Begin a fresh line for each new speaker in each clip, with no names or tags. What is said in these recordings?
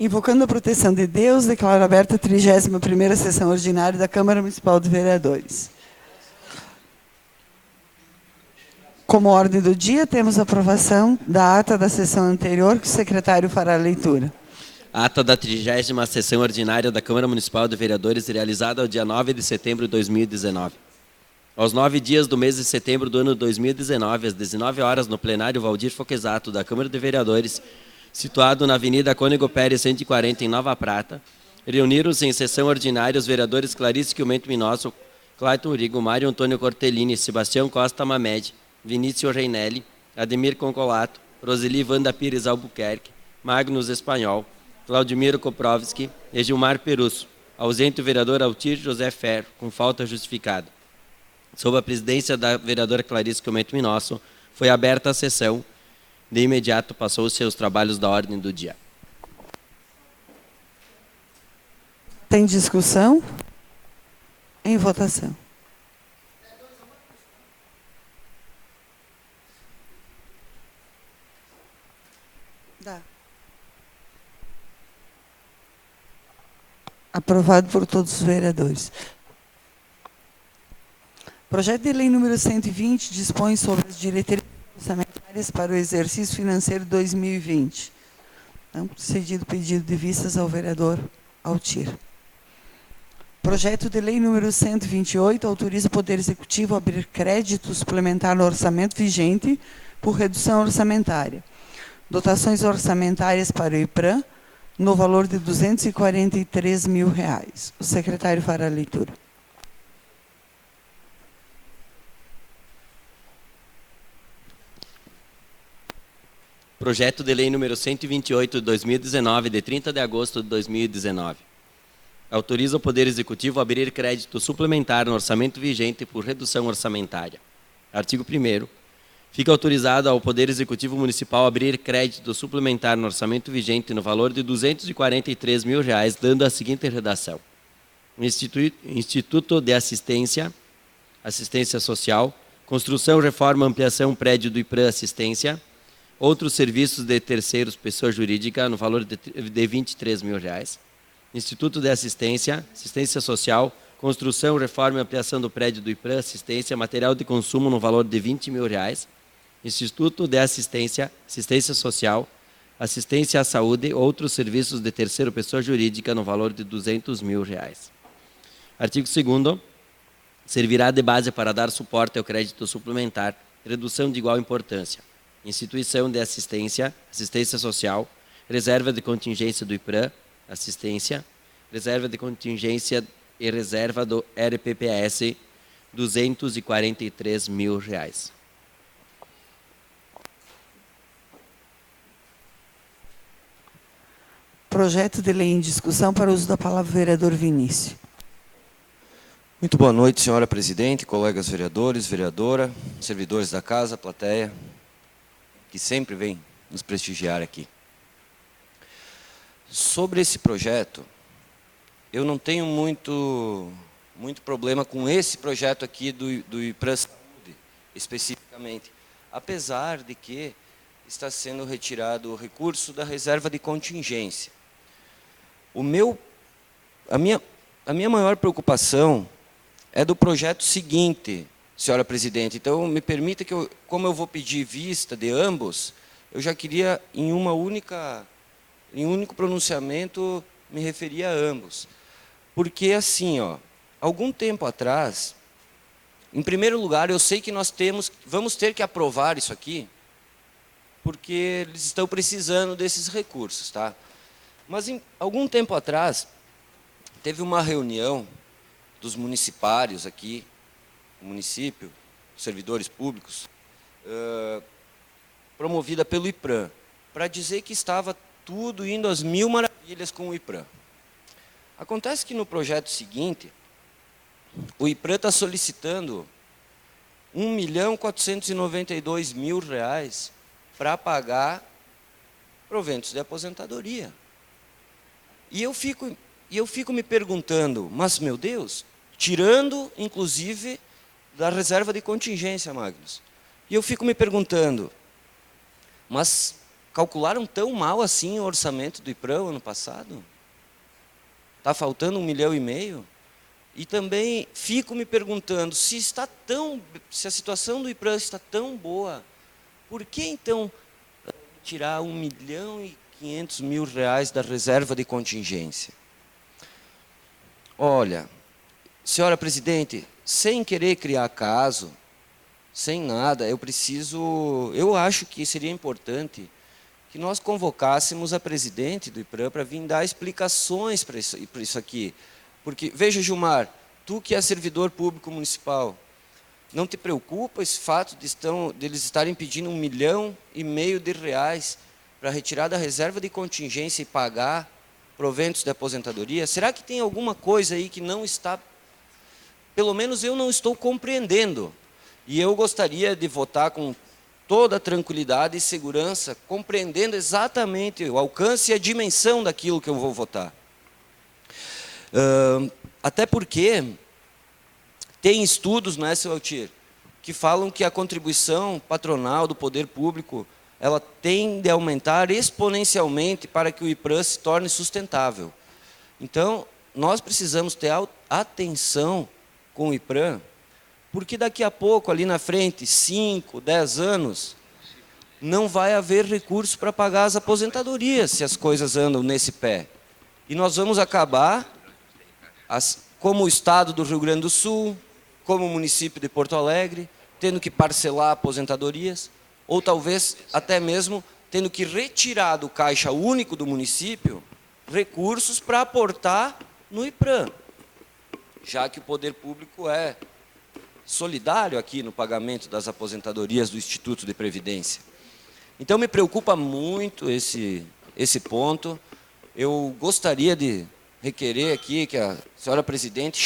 Invocando a proteção de Deus, declaro aberta a 31ª sessão ordinária da Câmara Municipal de Vereadores. Como ordem do dia, temos a aprovação da ata da sessão anterior, que o secretário fará a leitura.
Ata da 30ª sessão ordinária da Câmara Municipal de Vereadores, realizada ao dia 9 de setembro de 2019. Aos 9 dias do mês de setembro do ano 2019, às 19 horas, no plenário Valdir Foquesato, da Câmara de Vereadores, situado na Avenida Cônego Pérez 140, em Nova Prata, reuniram-se em sessão ordinária os vereadores Clarice Quilmento Minosso, Clayton Urigo, Mário Antônio Cortellini, Sebastião Costa Mamed, Vinícius Reinelli, Ademir Concolato, Roseli Wanda Pires Albuquerque, Magnus Espanhol, Claudimiro Koprovski e Gilmar Perusso, ausente o vereador Altir José Ferro, com falta justificada. Sob a presidência da vereadora Clarice Quilmento Minosso, foi aberta a sessão. De imediato passou-se aos trabalhos da ordem do dia.
Tem discussão? Em votação. Dá. Aprovado por todos os vereadores. Projeto de lei número 120 dispõe sobre as diretrizes orçamentárias para o exercício financeiro 2020. Então, cedido pedido de vistas ao vereador Altir. Projeto de lei número 128 autoriza o Poder Executivo a abrir crédito suplementar no orçamento vigente por redução orçamentária. Dotações orçamentárias para o IPRAM no valor de R$ 243 mil. O secretário fará a leitura.
Projeto de lei número 128 de 2019, de 30 de agosto de 2019. Autoriza o Poder Executivo a abrir crédito suplementar no orçamento vigente por redução orçamentária. Artigo 1º. Fica autorizado ao Poder Executivo Municipal abrir crédito suplementar no orçamento vigente no valor de R$ 243 mil, dando a seguinte redação. Instituto de Assistência Social, Construção, Reforma, Ampliação, Prédio do IPRAM Assistência, outros serviços de terceiros, pessoa jurídica, no valor de R$ 23 mil. Instituto de Assistência Social, Construção, Reforma e Ampliação do Prédio do IPRAM Assistência, material de consumo no valor de R$ 20 mil. Instituto de Assistência Social, Assistência à Saúde, outros serviços de terceiro, pessoa jurídica, no valor de R$ 200 mil. Artigo 2º. Servirá de base para dar suporte ao crédito suplementar, redução de igual importância. Instituição de Assistência Social, Reserva de Contingência do IPRAM, Assistência, Reserva de Contingência e Reserva do RPPS, R$ 243 mil.
Projeto de lei em discussão para uso da palavra vereador Vinícius.
Muito boa noite, senhora presidente, colegas vereadores, vereadora, servidores da casa, plateia, que sempre vem nos prestigiar aqui. Sobre esse projeto, eu não tenho muito problema com esse projeto aqui do IPRAM Saúde, especificamente, apesar de que está sendo retirado o recurso da reserva de contingência. A minha maior preocupação é do projeto seguinte, senhora presidente. Então, me permita que, como eu vou pedir vista de ambos, eu já queria, em um único pronunciamento, me referir a ambos. Porque, assim, algum tempo atrás, em primeiro lugar, eu sei que vamos ter que aprovar isso aqui, porque eles estão precisando desses recursos, tá? Mas, algum tempo atrás, teve uma reunião dos municipários aqui, no município, servidores públicos, promovida pelo IPRAM, para dizer que estava tudo indo às mil maravilhas com o IPRAM. Acontece que no projeto seguinte, o IPRAM está solicitando R$ 1.492.000 para pagar proventos de aposentadoria. E eu fico me perguntando, mas, meu Deus, tirando, inclusive, da reserva de contingência, Magnus. E eu fico me perguntando, mas calcularam tão mal assim o orçamento do IPRAM ano passado? Está faltando 1,5 milhão? E também fico me perguntando, se a situação do IPRAM está tão boa, por que então tirar 1.500.000 da reserva de contingência? Olha, senhora presidente, sem querer criar caso, sem nada, eu acho que seria importante que nós convocássemos a presidente do IPRAM para vir dar explicações para isso aqui. Porque, veja, Gilmar, tu que é servidor público municipal, não te preocupa esse fato de eles estarem pedindo R$ 1,5 milhão para retirar da reserva de contingência e pagar proventos de aposentadoria? Será que tem alguma coisa aí que não está, pelo menos eu não estou compreendendo? E eu gostaria de votar com toda a tranquilidade e segurança, compreendendo exatamente o alcance e a dimensão daquilo que eu vou votar. Até porque tem estudos, não é, seu Altir, que falam que a contribuição patronal do poder público ela tende a aumentar exponencialmente para que o IPRAM se torne sustentável. Então, nós precisamos ter atenção com o IPRAM, porque daqui a pouco, ali na frente, 5, 10 anos, não vai haver recurso para pagar as aposentadorias, se as coisas andam nesse pé. E nós vamos acabar, como o Estado do Rio Grande do Sul, como o município de Porto Alegre, tendo que parcelar aposentadorias, ou talvez até mesmo tendo que retirar do caixa único do município recursos para aportar no IPRAM, já que o poder público é solidário aqui no pagamento das aposentadorias do Instituto de Previdência. Então, me preocupa muito esse ponto. Eu gostaria de requerer aqui que a senhora presidente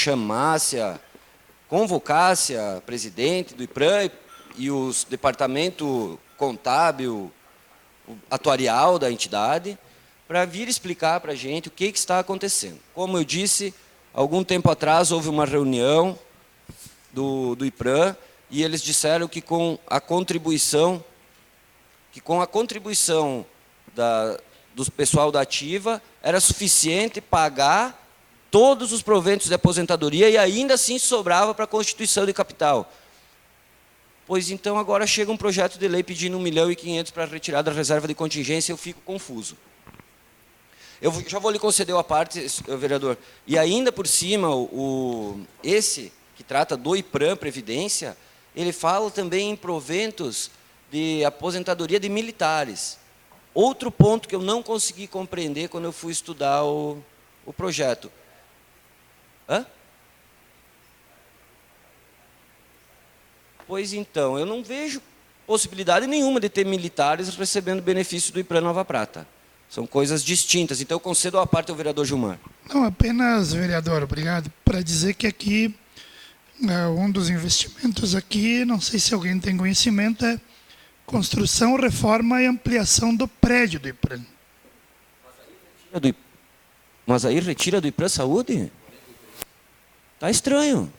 convocasse a presidente do IPRAM e os departamento contábil, atuarial da entidade, para vir explicar para a gente o que está acontecendo. Como eu disse, algum tempo atrás houve uma reunião do IPRAM e eles disseram que com a contribuição do pessoal da ativa era suficiente pagar todos os proventos de aposentadoria e ainda assim sobrava para a constituição de capital. Pois então agora chega um projeto de lei pedindo 1,5 milhão para retirar da reserva de contingência, eu fico confuso. Eu já vou lhe conceder a parte, vereador. E ainda por cima, esse que trata do IPRAM Previdência, ele fala também em proventos de aposentadoria de militares. Outro ponto que eu não consegui compreender quando eu fui estudar o projeto. Hã? Pois então, eu não vejo possibilidade nenhuma de ter militares recebendo benefício do IPRAM Nova Prata. São coisas distintas. Então, eu concedo a parte ao vereador Gilmar.
Não, apenas, vereador, obrigado, para dizer que aqui, um dos investimentos aqui, não sei se alguém tem conhecimento, é construção, reforma e ampliação do prédio do IPRAM.
Mas aí retira do IPRAM Saúde? Está estranho.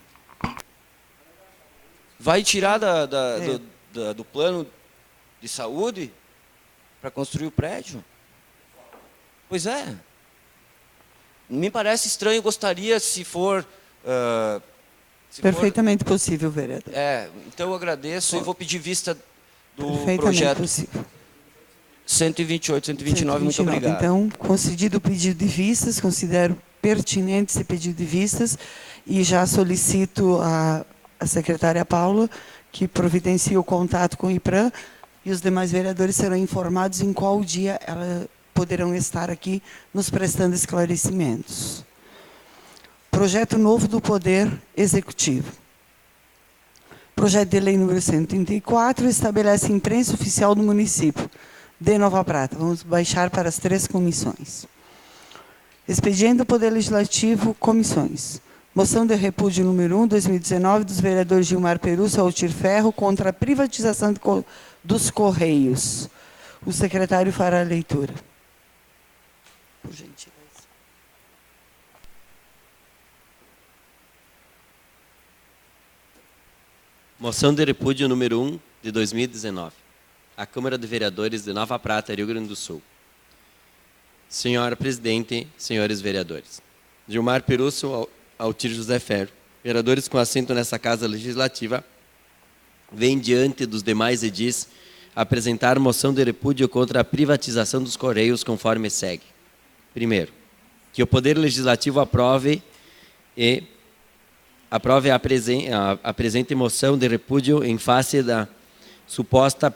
Vai tirar do plano de saúde para construir o prédio? Pois é. Me parece estranho, gostaria, se for...
Perfeitamente possível, vereador.
Então eu agradeço e vou pedir vista do
Perfeitamente
projeto
possível.
128, 129, muito obrigado.
Então, concedido o pedido de vistas, considero pertinente esse pedido de vistas e já solicito a secretária Paula que providencie o contato com o IPRAM e os demais vereadores serão informados em qual dia elas poderão estar aqui nos prestando esclarecimentos. Projeto novo do Poder Executivo. Projeto de lei número 134 estabelece imprensa oficial do município de Nova Prata. Vamos baixar para as 3 comissões. Expediente do Poder Legislativo, comissões. Moção de repúdio número 1, 2019, dos vereadores Gilmar Perus e Altir Ferro contra a privatização dos Correios. O secretário fará a leitura. Por gentileza.
Moção de repúdio número 1, de 2019. à Câmara de Vereadores de Nova Prata, Rio Grande do Sul. Senhora Presidente, senhores vereadores. Gilmar Perusso, Altir José Ferro, vereadores com assento nessa Casa Legislativa, vem diante dos demais edis apresentar moção de repúdio contra a privatização dos Correios conforme segue. Primeiro, que o Poder Legislativo aprove a presente moção de repúdio em face da suposta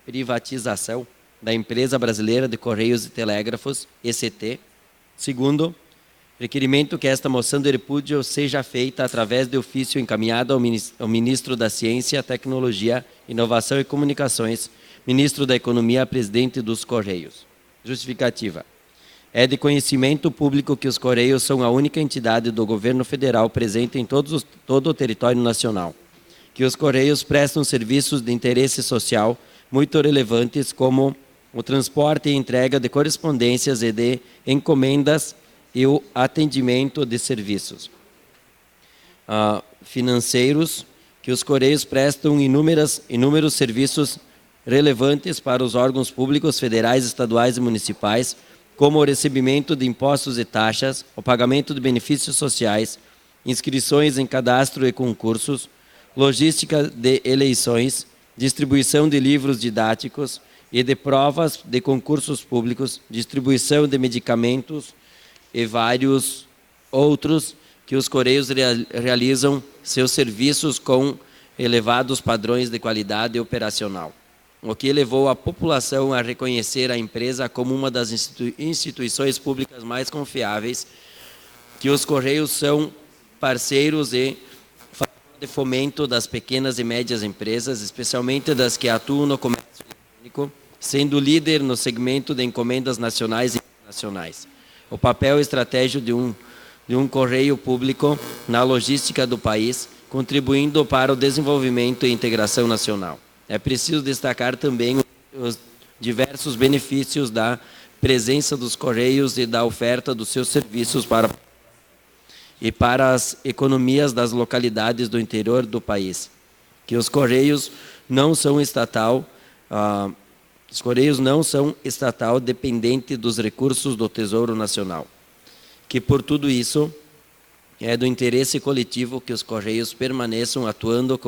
privatização da Empresa Brasileira de Correios e Telégrafos, ECT. Segundo, requerimento que esta moção de repúdio seja feita através de ofício encaminhado ao Ministro da Ciência, Tecnologia, Inovação e Comunicações, Ministro da Economia, Presidente dos Correios. Justificativa. É de conhecimento público que os Correios são a única entidade do governo federal presente em todo o território nacional, que os Correios prestam serviços de interesse social muito relevantes, como o transporte e entrega de correspondências e de encomendas e o atendimento de serviços financeiros, que os Correios prestam inúmeros serviços relevantes para os órgãos públicos federais, estaduais e municipais, como o recebimento de impostos e taxas, o pagamento de benefícios sociais, inscrições em cadastro e concursos, logística de eleições, distribuição de livros didáticos e de provas de concursos públicos, distribuição de medicamentos e vários outros que os Correios realizam seus serviços com elevados padrões de qualidade operacional, o que levou a população a reconhecer a empresa como uma das instituições públicas mais confiáveis, que os Correios são parceiros e de fomento das pequenas e médias empresas, especialmente das que atuam no comércio eletrônico, sendo líder no segmento de encomendas nacionais e internacionais. O papel estratégico de um correio público na logística do país, contribuindo para o desenvolvimento e integração nacional. É preciso destacar também os diversos benefícios da presença dos Correios e da oferta dos seus serviços para as economias das localidades do interior do país, que os Correios não são estatal, dependente dos recursos do Tesouro Nacional, que por tudo isso é do interesse coletivo que os Correios permaneçam atuando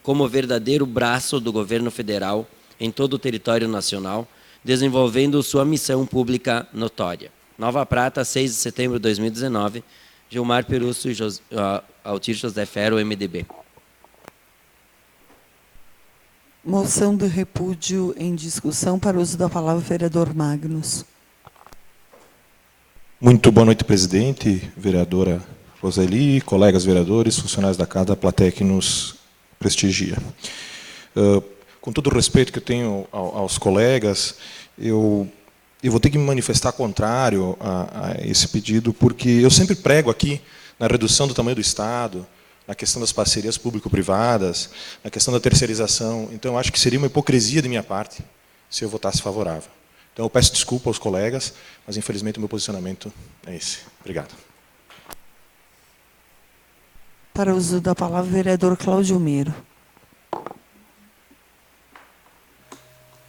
como verdadeiro braço do governo federal em todo o território nacional, desenvolvendo sua missão pública notória. Nova Prata, 6 de setembro de 2019, Gilmar Perusso e Altir José Ferro, MDB.
Moção de repúdio em discussão. Para uso da palavra, vereador Magnus.
Muito boa noite, presidente, vereadora Roseli, colegas vereadores, funcionários da casa, da plateia que nos prestigia. Com todo o respeito que eu tenho aos colegas, eu vou ter que me manifestar contrário a esse pedido, porque eu sempre prego aqui na redução do tamanho do Estado, na questão das parcerias público-privadas, na questão da terceirização. Então, eu acho que seria uma hipocrisia de minha parte se eu votasse favorável. Então, eu peço desculpa aos colegas, mas, infelizmente, o meu posicionamento é esse. Obrigado.
Para uso da palavra, vereador Cláudio Miro.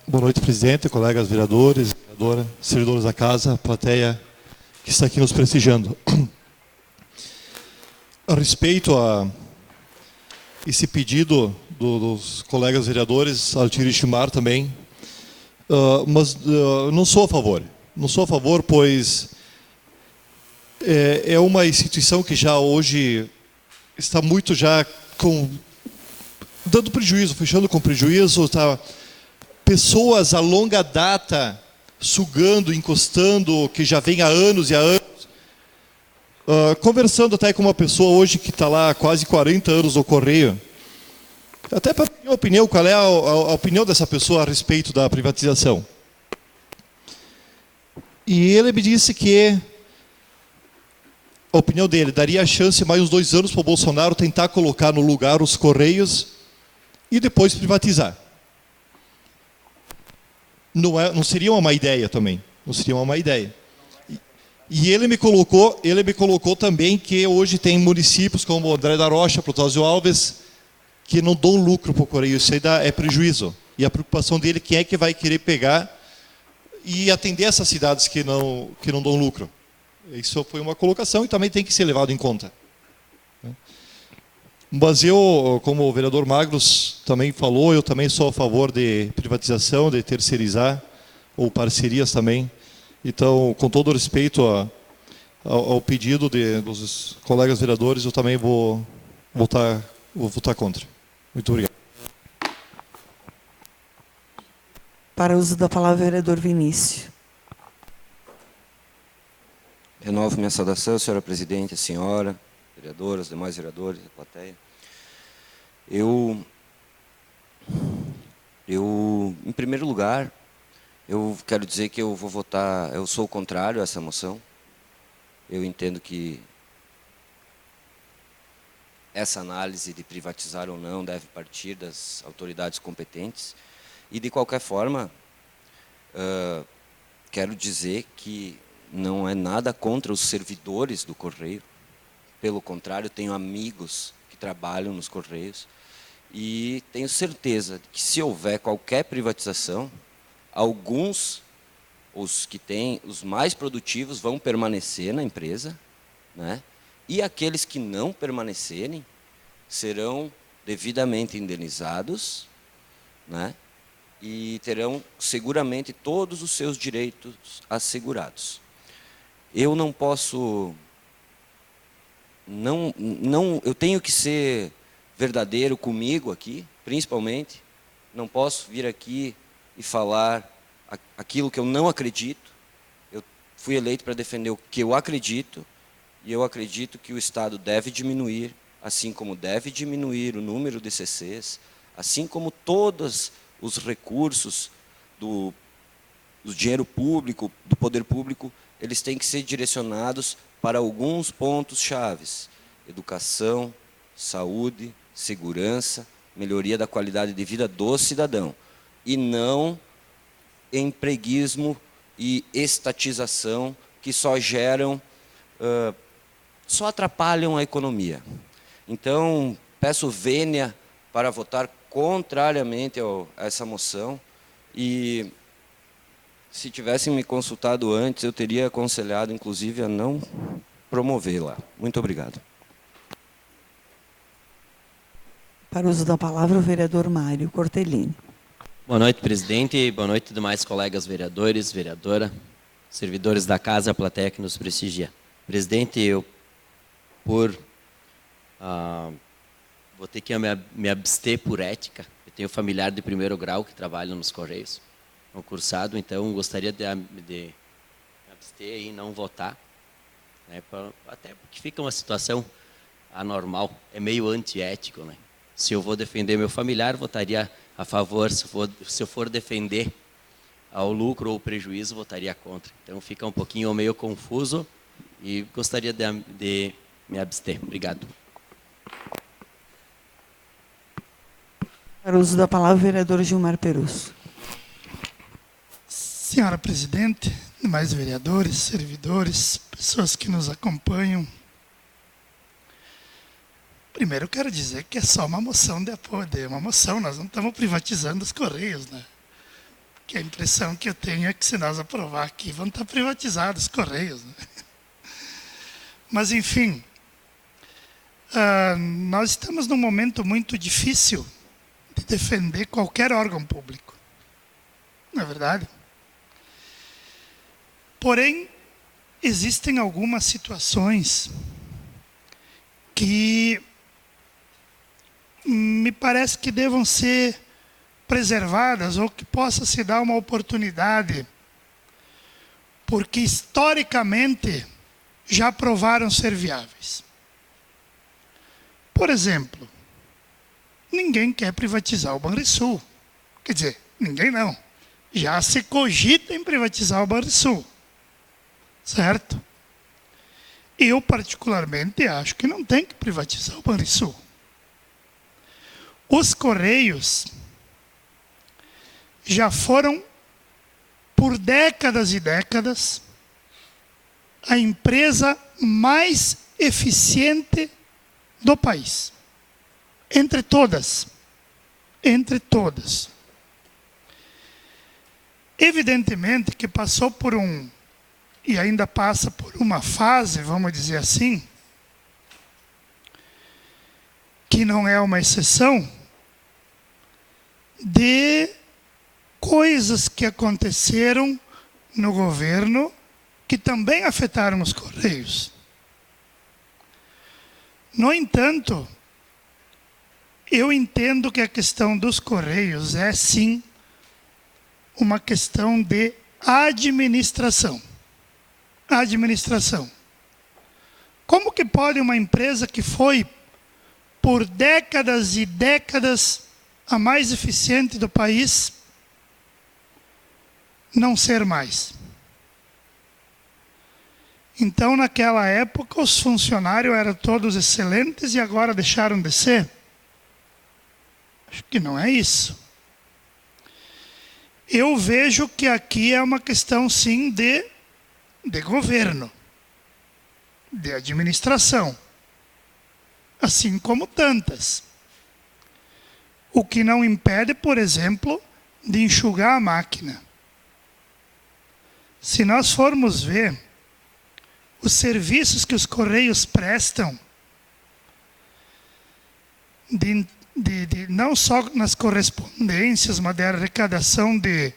Boa noite, presidente, colegas vereadores, vereadora, servidores da casa, plateia que está aqui nos prestigiando. A respeito a esse pedido dos colegas vereadores, Altir e Gilmar também, mas não sou a favor. Não sou a favor, pois é uma instituição que já hoje está muito já dando prejuízo, fechando com prejuízo, está pessoas a longa data sugando, encostando, que já vem há anos e há anos. Conversando até com uma pessoa hoje que está lá há quase 40 anos no Correio, até para ter uma opinião, qual é a opinião dessa pessoa a respeito da privatização. E ele me disse que a opinião dele daria a chance mais uns 2 anos para o Bolsonaro tentar colocar no lugar os Correios e depois privatizar. Não seria uma má ideia também. Não seria uma má ideia. E ele me colocou também que hoje tem municípios como André da Rocha, Protásio Alves, que não dão lucro para o Correio, isso aí é prejuízo. E a preocupação dele, quem é que vai querer pegar e atender essas cidades que não dão lucro. Isso foi uma colocação e também tem que ser levado em conta. Mas eu, como o vereador Magros também falou, eu também sou a favor de privatização, de terceirizar, ou parcerias também. Então, com todo respeito ao pedido dos colegas vereadores, eu também vou votar contra. Muito obrigado.
Para o uso da palavra, vereador Vinícius.
Renovo minha saudação, senhora presidente, a senhora, vereadora, os demais vereadores da plateia. Eu, em primeiro lugar, eu quero dizer que eu vou votar, eu sou contrário a essa moção. Eu entendo que essa análise de privatizar ou não deve partir das autoridades competentes. E, de qualquer forma, quero dizer que não é nada contra os servidores do Correio. Pelo contrário, tenho amigos que trabalham nos Correios e tenho certeza de que, se houver qualquer privatização, alguns, os que têm, os mais produtivos, vão permanecer na empresa, né? E aqueles que não permanecerem serão devidamente indenizados, né? E terão seguramente todos os seus direitos assegurados. Eu não posso, eu tenho que ser verdadeiro comigo aqui, principalmente. Não posso vir aqui e falar aquilo que eu não acredito. Eu fui eleito para defender o que eu acredito, e eu acredito que o Estado deve diminuir, assim como deve diminuir o número de CCs, assim como todos os recursos do dinheiro público, do poder público, eles têm que ser direcionados para alguns pontos chaves: educação, saúde, segurança, melhoria da qualidade de vida do cidadão, e não empreguismo e estatização que só geram, só atrapalham a economia. Então, peço vênia para votar contrariamente a essa moção, e se tivessem me consultado antes, eu teria aconselhado, inclusive, a não promovê-la. Muito obrigado.
Para o uso da palavra, o vereador Mário Cortellini.
Boa noite, presidente. Boa noite, demais colegas vereadores, vereadora, servidores da casa, a plateia que nos prestigia. Presidente, eu, vou ter que me abster por ética. Eu tenho familiar de primeiro grau que trabalha nos Correios, concursado, então gostaria de me abster e não votar, né, até porque fica uma situação anormal, é meio antiético, né? Se eu vou defender meu familiar, votaria a favor; se eu for defender ao lucro ou prejuízo, votaria contra. Então fica um pouquinho meio confuso e gostaria de me abster. Obrigado.
Para o uso da palavra, o vereador Gilmar Perusso.
Senhora presidente, demais vereadores, servidores, pessoas que nos acompanham. Primeiro, eu quero dizer que é só uma moção de apoio, uma moção. Nós não estamos privatizando os Correios, né? Porque a impressão que eu tenho é que, se nós aprovar aqui, vão estar privatizados os Correios, né? Mas, enfim, nós estamos num momento muito difícil de defender qualquer órgão público. Não é verdade? Porém, existem algumas situações que me parece que devam ser preservadas, ou que possa se dar uma oportunidade, porque historicamente já provaram ser viáveis. Por exemplo, ninguém quer privatizar o Banrisul. Quer dizer, ninguém não. Já se cogita em privatizar o Banrisul. Certo? Eu, particularmente, acho que não tem que privatizar o Banrisul. Os Correios já foram, por décadas e décadas, a empresa mais eficiente do país. entre todas. Entre todas. Evidentemente que passou por e ainda passa por uma fase, vamos dizer assim, que não é uma exceção, de coisas que aconteceram no governo que também afetaram os Correios. No entanto, eu entendo que a questão dos Correios é, sim, uma questão de administração. Administração. Como que pode uma empresa que foi por décadas e décadas a mais eficiente do país não ser mais? Então, naquela época, os funcionários eram todos excelentes e agora deixaram de ser? Acho que não é isso. Eu vejo que aqui é uma questão, sim, de governo, de administração, assim como tantas. O que não impede, por exemplo, de enxugar a máquina. Se nós formos ver os serviços que os Correios prestam, não só nas correspondências, mas de arrecadação de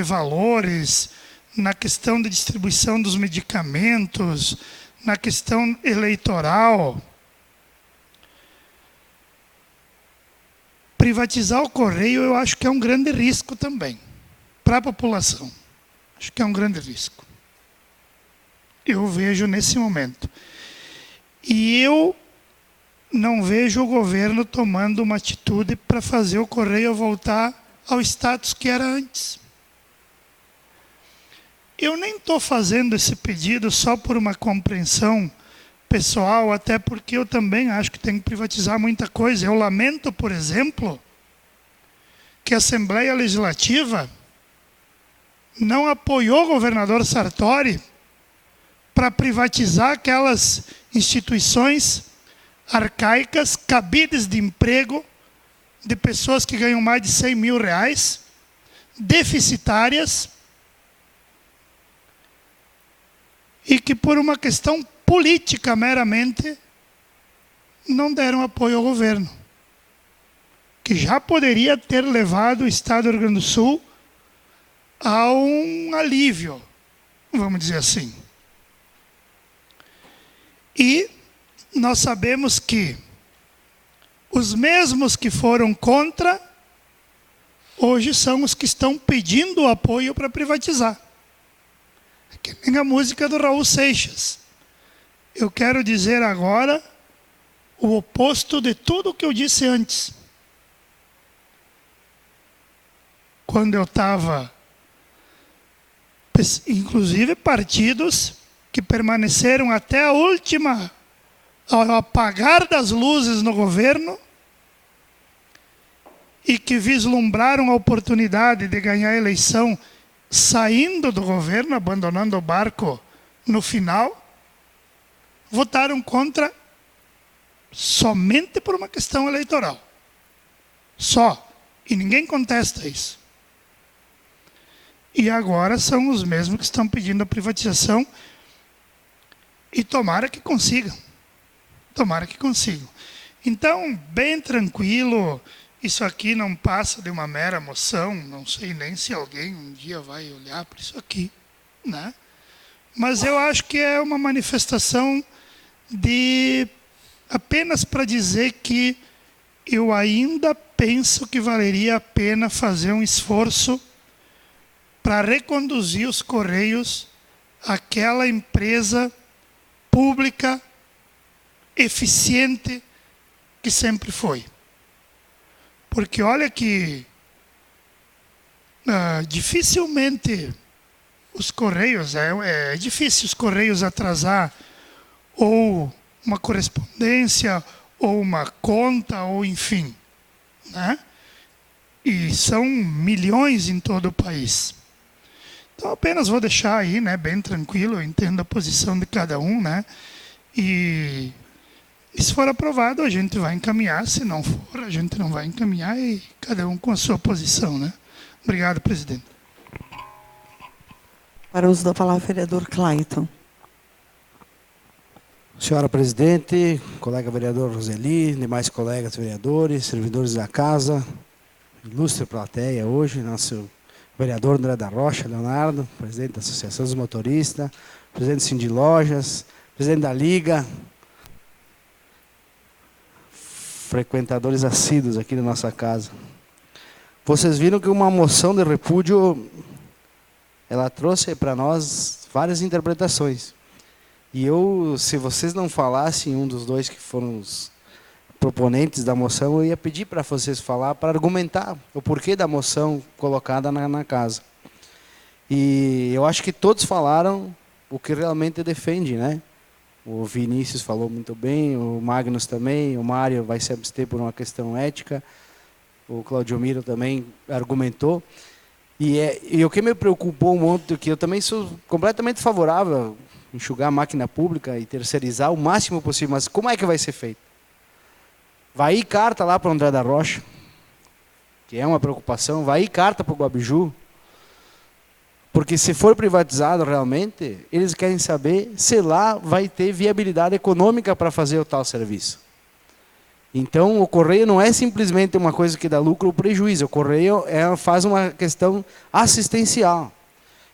valores, na questão de distribuição dos medicamentos, na questão eleitoral. Privatizar o Correio eu acho que é um grande risco também, para a população. Acho que é um grande risco. Eu vejo nesse momento. E eu não vejo o governo tomando uma atitude para fazer o Correio voltar ao status que era antes. Eu nem estou fazendo esse pedido só por uma compreensão pessoal, até porque eu também acho que tem que privatizar muita coisa. Eu lamento, por exemplo, que a Assembleia Legislativa não apoiou o governador Sartori para privatizar aquelas instituições arcaicas, cabides de emprego de pessoas que ganham mais de 100 mil reais, deficitárias, e que por uma questão política meramente não deram apoio ao governo, que já poderia ter levado o Estado do Rio Grande do Sul a um alívio, vamos dizer assim. E nós sabemos que os mesmos que foram contra, hoje são os que estão pedindo apoio para privatizar. É que nem a música do Raul Seixas. Eu quero dizer agora o oposto de tudo o que eu disse antes. Quando eu estava, inclusive partidos que permaneceram até a última, ao apagar das luzes no governo, e que vislumbraram a oportunidade de ganhar a eleição saindo do governo, abandonando o barco no final, votaram contra somente por uma questão eleitoral. Só. E ninguém contesta isso. E agora são os mesmos que estão pedindo a privatização, e tomara que consigam. Tomara que consigam. Então, bem tranquilo, isso aqui não passa de uma mera moção, não sei nem se alguém um dia vai olhar para isso aqui, né? Mas eu acho que é uma manifestação de apenas para dizer que eu ainda penso que valeria a pena fazer um esforço para reconduzir os Correios àquela empresa pública, eficiente, que sempre foi. Porque olha que dificilmente os Correios, é difícil os Correios atrasar ou uma correspondência, ou uma conta, ou enfim, né? E são milhões em todo o país. Então apenas vou deixar aí, né, bem tranquilo, eu entendo a posição de cada um, né? E E se for aprovado, a gente vai encaminhar. Se não for, a gente não vai encaminhar, e cada um com a sua posição, né? Obrigado, presidente.
Para o uso da palavra, vereador Clayton.
Senhora presidente, colega vereador Roseli, demais colegas vereadores, servidores da casa, ilustre plateia hoje, nosso vereador André da Rocha, Leonardo, presidente da Associação dos Motoristas, presidente do Sindicato de Lojas, presidente da Liga, frequentadores assíduos aqui da nossa casa. Vocês viram que uma moção de repúdio, ela trouxe para nós várias interpretações. E eu, se vocês não falassem, um dos dois que foram os proponentes da moção, eu ia pedir para vocês falar, para argumentar o porquê da moção colocada na casa. E eu acho que todos falaram o que realmente defende, né? O Vinícius falou muito bem, o Magnus também, o Mário vai se abster por uma questão ética, o Claudio Miro também argumentou. E o que me preocupou um monte, que eu também sou completamente favorável a enxugar a máquina pública e terceirizar o máximo possível, mas como é que vai ser feito? Vai ir carta lá para o André da Rocha, que é uma preocupação, vai ir carta para o Guabiju, porque se for privatizado realmente, eles querem saber se lá vai ter viabilidade econômica para fazer o tal serviço. Então, o Correio não é simplesmente uma coisa que dá lucro ou prejuízo, o Correio faz uma questão assistencial.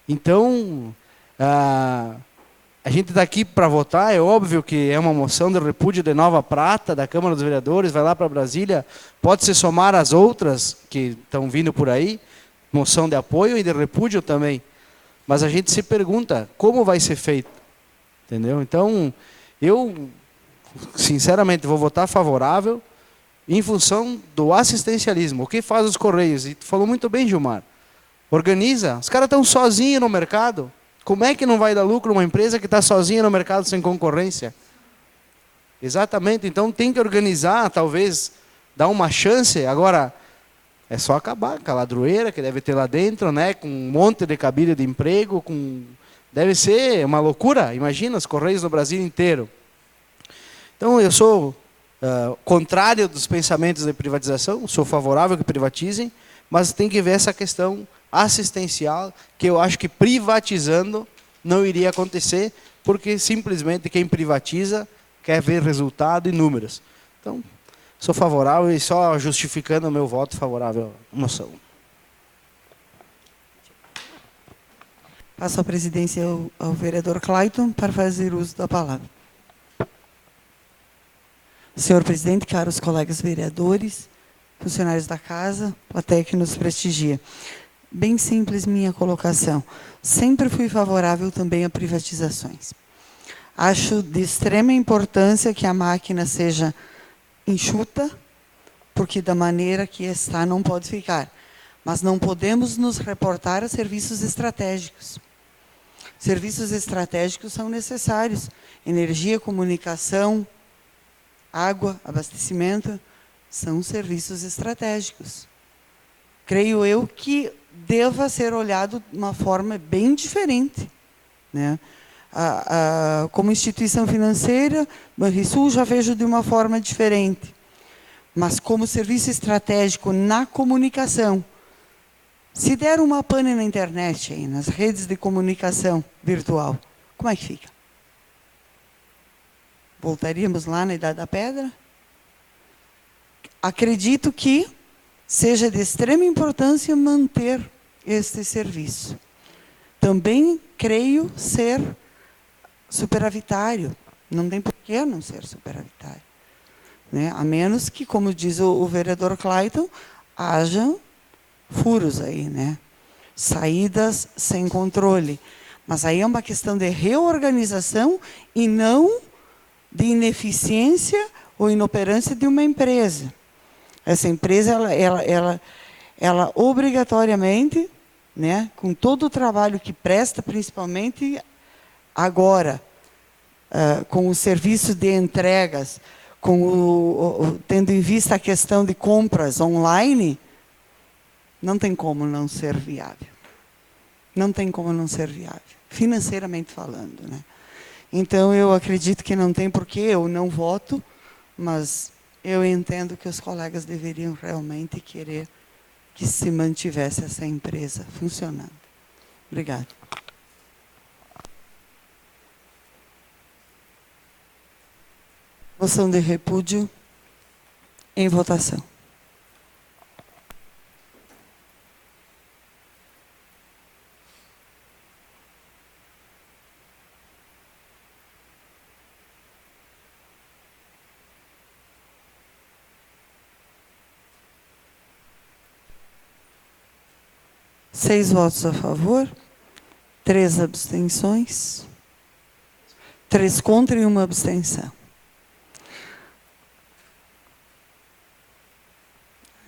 Então, a gente está aqui para votar, é óbvio que é uma moção de repúdio de Nova Prata, da Câmara dos Vereadores, vai lá para Brasília, pode se somar às outras que estão vindo por aí, moção de apoio e de repúdio também. Mas a gente se pergunta, como vai ser feito? Entendeu? Então, eu, sinceramente, vou votar favorável em função do assistencialismo. O que faz os Correios? E tu falou muito bem, Gilmar. Organiza. Os caras estão sozinhos no mercado. Como é que não vai dar lucro uma empresa que está sozinha no mercado sem concorrência? Exatamente. Então tem que organizar, talvez, dar uma chance. Agora, é só acabar com a ladroeira que deve ter lá dentro, né? Com um monte de cabide de emprego. Deve ser uma loucura. Imagina, os Correios no Brasil inteiro. Então eu sou contrário dos pensamentos de privatização, sou favorável que privatizem, mas tem que ver essa questão assistencial, que eu acho que privatizando não iria acontecer, porque simplesmente quem privatiza quer ver resultado e números. Então, sou favorável e só justificando o meu voto favorável à moção.
Passo a presidência ao vereador Clayton para fazer uso da palavra. Senhor presidente, caros colegas vereadores, funcionários da casa, plateia que nos prestigia. Bem simples minha colocação. Sempre fui favorável também a privatizações. Acho de extrema importância que a máquina seja enxuta, porque da maneira que está não pode ficar. Mas não podemos nos reportar a serviços estratégicos. Serviços estratégicos são necessários. Energia, comunicação, água, abastecimento, são serviços estratégicos. Creio eu que deva ser olhado de uma forma bem diferente, né? Como instituição financeira, Banrisul já vejo de uma forma diferente. Mas como serviço estratégico na comunicação, se der uma pane na internet, aí, nas redes de comunicação virtual, como é que fica? Voltaríamos lá na Idade da Pedra? Acredito que seja de extrema importância manter este serviço. Também creio ser superavitário. Não tem por que não ser superavitário, né? A menos que, como diz o vereador Clayton, haja furos aí, né? Saídas sem controle. Mas aí é uma questão de reorganização e não de ineficiência ou inoperância de uma empresa. Essa empresa, ela obrigatoriamente, né, com todo o trabalho que presta, principalmente agora, com o serviço de entregas, tendo em vista a questão de compras online, não tem como não ser viável. Não tem como não ser viável, financeiramente falando, né? Então, eu acredito que não tem porquê, eu não voto mas eu entendo que os colegas deveriam realmente querer que se mantivesse essa empresa funcionando. Obrigada. Moção de repúdio em votação. Seis votos a favor, 3 abstenções, 3 contra e 1 abstenção.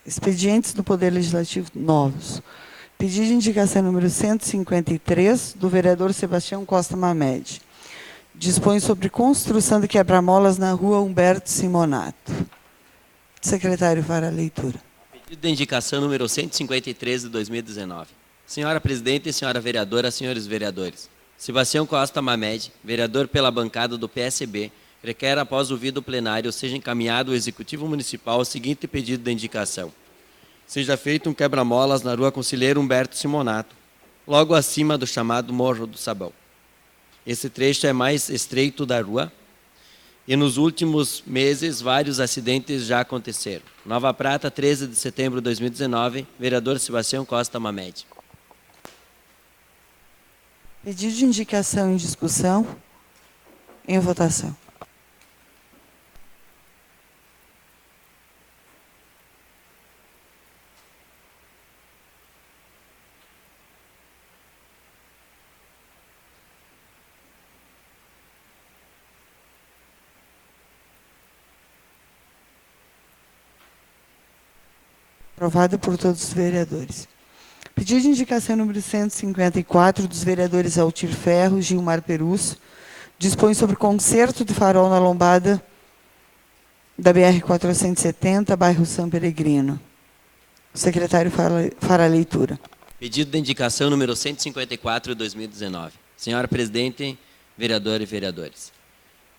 Expedientes do Poder Legislativo novos. Pedido de indicação número 153, do vereador Sebastião Costa Mamede. Dispõe sobre construção de quebra-molas na rua Humberto Simonato. Secretário para a leitura.
Pedido de indicação número 153 de 2019. Senhora Presidente e senhora vereadora, senhores vereadores. Sebastião Costa Mamede, vereador pela bancada do PSB, requer, após ouvido plenário, seja encaminhado ao Executivo Municipal o seguinte pedido de indicação. Seja feito um quebra-molas na rua Conselheiro Humberto Simonato, logo acima do chamado Morro do Sabão. Esse trecho é mais estreito da rua e nos últimos meses vários acidentes já aconteceram. Nova Prata, 13 de setembro de 2019, vereador Sebastião Costa Mamede.
Pedido de indicação em discussão, em votação. Aprovado por todos os vereadores. Pedido de indicação número 154 dos vereadores Altir Ferro e Gilmar Perusso, dispõe sobre conserto de farol na lombada da BR-470, bairro São Peregrino. O secretário fará a leitura.
Pedido de indicação número 154 de 2019. Senhora Presidente, vereador e vereadores.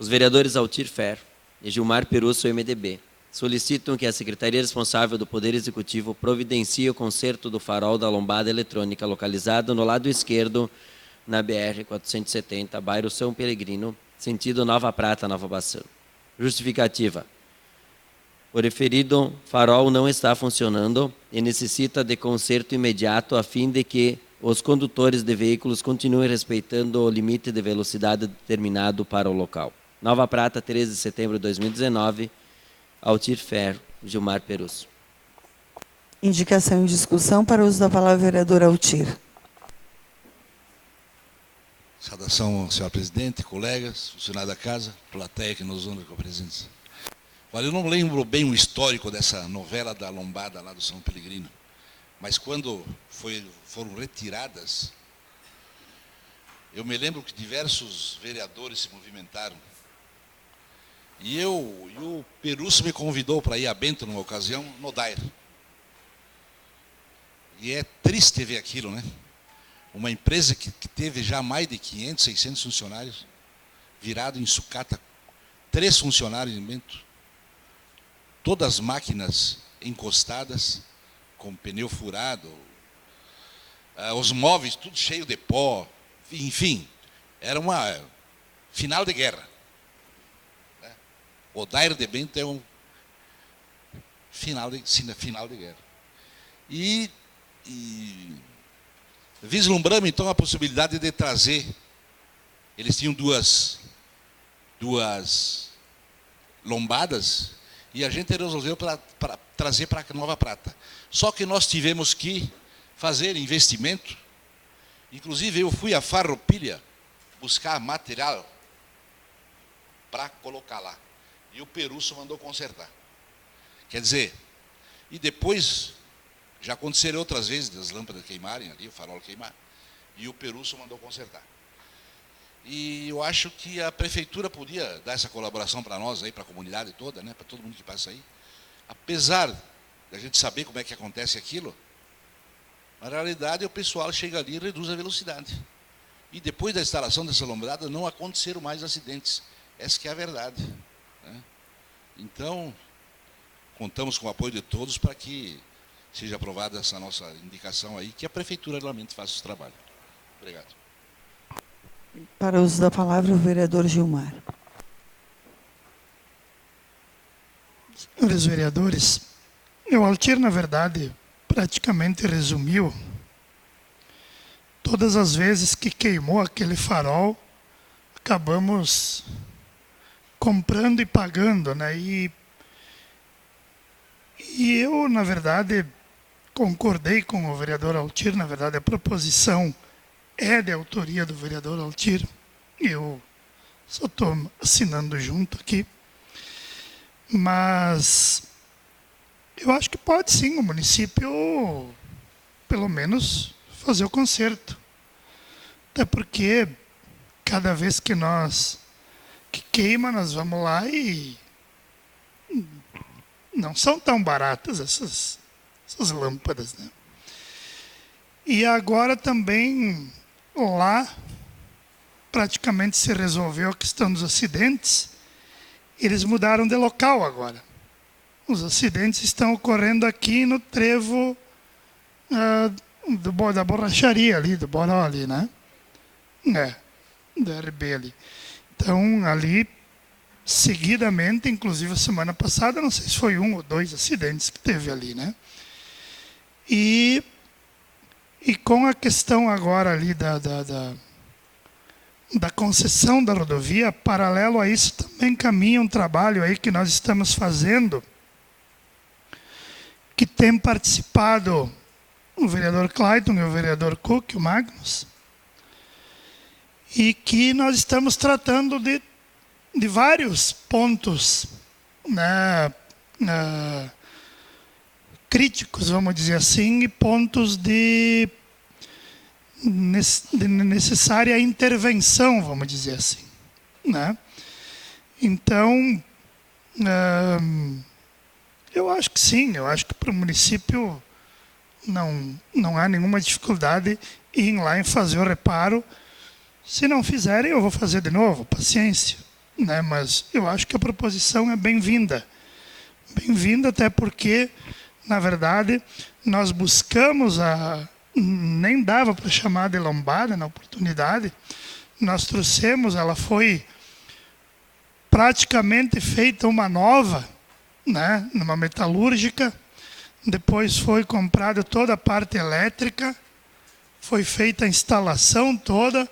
Os vereadores Altir Ferro e Gilmar Perusso, MDB, solicitam que a Secretaria Responsável do Poder Executivo providencie o conserto do farol da lombada eletrônica localizado no lado esquerdo na BR-470, bairro São Peregrino, sentido Nova Prata, Nova Bassano. Justificativa. O referido farol não está funcionando e necessita de conserto imediato a fim de que os condutores de veículos continuem respeitando o limite de velocidade determinado para o local. Nova Prata, 13 de setembro de 2019, Altir Ferro, Gilmar Perusso.
Indicação em discussão para o uso da palavra, vereador Altir.
Saudação, senhor presidente, colegas, funcionários da casa, plateia que nos une com a presença. Olha, eu não lembro bem o histórico dessa novela da lombada lá do São Peregrino, mas quando foram retiradas, eu me lembro que diversos vereadores se movimentaram. E o Perusso me convidou para ir a Bento, numa ocasião, no Dair. E é triste ver aquilo, né? Uma empresa que teve já mais de 500, 600 funcionários, virado em sucata, 3 funcionários em Bento, todas as máquinas encostadas, com pneu furado, os móveis tudo cheio de pó, enfim, era uma final de guerra. O Dair de Bento é um final de guerra. E vislumbramos então a possibilidade de trazer, eles tinham duas lombadas, e a gente resolveu para trazer para Nova Prata. Só que nós tivemos que fazer investimento, inclusive eu fui a Farroupilha buscar material para colocar lá. E o Perusso mandou consertar. Quer dizer, e depois, já aconteceram outras vezes das lâmpadas queimarem ali, o farol queimar, e o Perusso mandou consertar. E eu acho que a prefeitura podia dar essa colaboração para nós, aí, para a comunidade toda, né, para todo mundo que passa aí. Apesar da gente saber como é que acontece aquilo, na realidade o pessoal chega ali e reduz a velocidade. E depois da instalação dessa lombrada não aconteceram mais acidentes. Essa que é a verdade. Né? Então, contamos com o apoio de todos para que seja aprovada essa nossa indicação aí, que a Prefeitura realmente faça esse trabalho. Obrigado.
Para o uso da palavra, o vereador Gilmar.
Senhores vereadores, o Altir, na verdade, praticamente resumiu todas as vezes que queimou aquele farol, acabamos comprando e pagando, né? E eu, na verdade, concordei com o vereador Altir. Na verdade, a proposição é de autoria do vereador Altir. Eu só estou assinando junto aqui. Mas eu acho que pode sim o município, pelo menos, fazer o conserto. Até porque cada vez que queima, nós vamos lá e não são tão baratas essas lâmpadas, né? E agora também lá praticamente se resolveu a questão dos acidentes. Eles mudaram de local agora. Os acidentes estão ocorrendo aqui no trevo da borracharia ali, do Boró ali, né? Do RB ali. Então, ali, seguidamente, inclusive a semana passada, não sei se foi 1 ou 2 acidentes que teve ali, né? E com a questão agora ali da concessão da rodovia, paralelo a isso também caminha um trabalho aí que nós estamos fazendo, que tem participado o vereador Clayton e o vereador Cook, o Magnus, e que nós estamos tratando de vários pontos, né, críticos, vamos dizer assim, e pontos de necessária intervenção, vamos dizer assim, né? Então, eu acho que sim, eu acho que para o município não há nenhuma dificuldade em ir lá e fazer o reparo. Se não fizerem, eu vou fazer de novo, paciência, né? Mas eu acho que a proposição é bem-vinda. Bem-vinda até porque, na verdade, nós buscamos nem dava para chamar de lombada na oportunidade. Nós trouxemos, ela foi praticamente feita uma nova, né, numa metalúrgica. Depois foi comprada toda a parte elétrica, foi feita a instalação toda.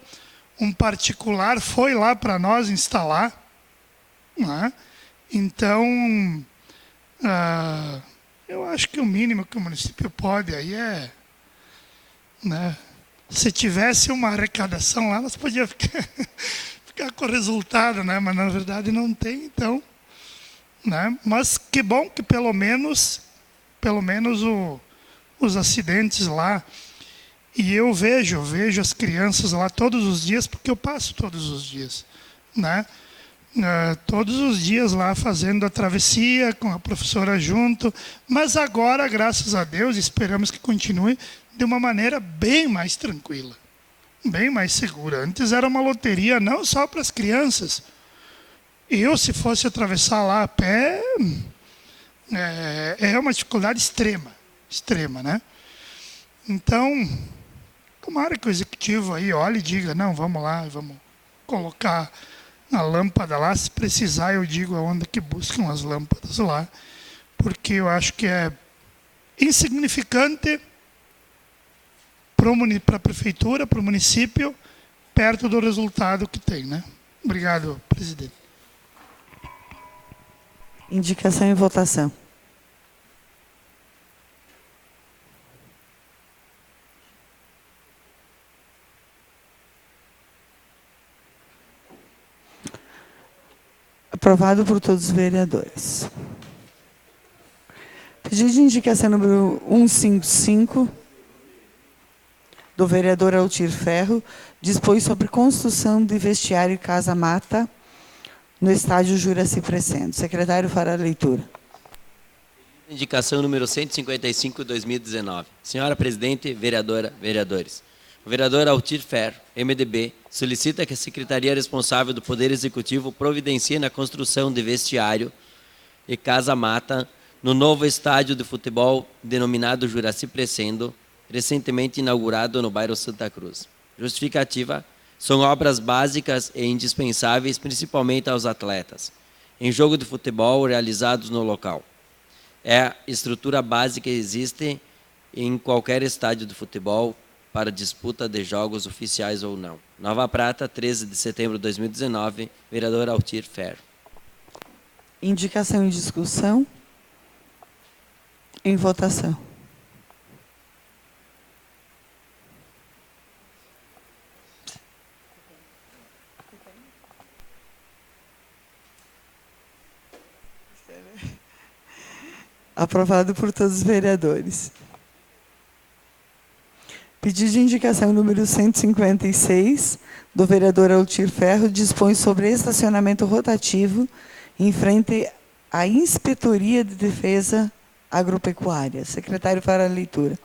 Um particular foi lá para nós instalar, né? Então, eu acho que o mínimo que o município pode aí é, né, se tivesse uma arrecadação lá, nós podíamos ficar com o resultado, né? Mas na verdade não tem, então, né? Mas que bom que pelo menos os acidentes lá. E eu vejo as crianças lá todos os dias, porque eu passo todos os dias, né? Todos os dias lá fazendo a travessia com a professora junto, mas agora, graças a Deus, esperamos que continue de uma maneira bem mais tranquila, bem mais segura. Antes era uma loteria não só para as crianças. Eu, se fosse atravessar lá a pé, é uma dificuldade extrema, né? Então, tomara que o executivo aí olhe e diga, não, vamos lá, vamos colocar a lâmpada lá, se precisar eu digo aonde que buscam as lâmpadas lá, porque eu acho que é insignificante para a prefeitura, para o município, perto do resultado que tem, né? Obrigado, presidente.
Indicação e votação. Aprovado por todos os vereadores. Pedido de indicação número 155, do vereador Altir Ferro, dispõe sobre construção de vestiário e casa-mata no estádio Juraci Crescendo. Secretário fará a leitura.
Indicação número 155, 2019. Senhora Presidente, vereadora, vereadores. O vereador Altir Ferro, MDB, solicita que a Secretaria responsável do Poder Executivo providencie na construção de vestiário e Casa Mata, no novo estádio de futebol denominado Juraci Crescendo, recentemente inaugurado no bairro Santa Cruz. Justificativa: são obras básicas e indispensáveis, principalmente aos atletas, em jogo de futebol realizados no local. É a estrutura básica que existe em qualquer estádio de futebol para disputa de jogos oficiais ou não. Nova Prata, 13 de setembro de 2019, vereador Altir Ferro.
Indicação em discussão. Em votação. Aprovado por todos os vereadores. Pedido de indicação número 156, do vereador Altir Ferro, dispõe sobre estacionamento rotativo em frente à Inspetoria de Defesa Agropecuária. Secretário, para a leitura.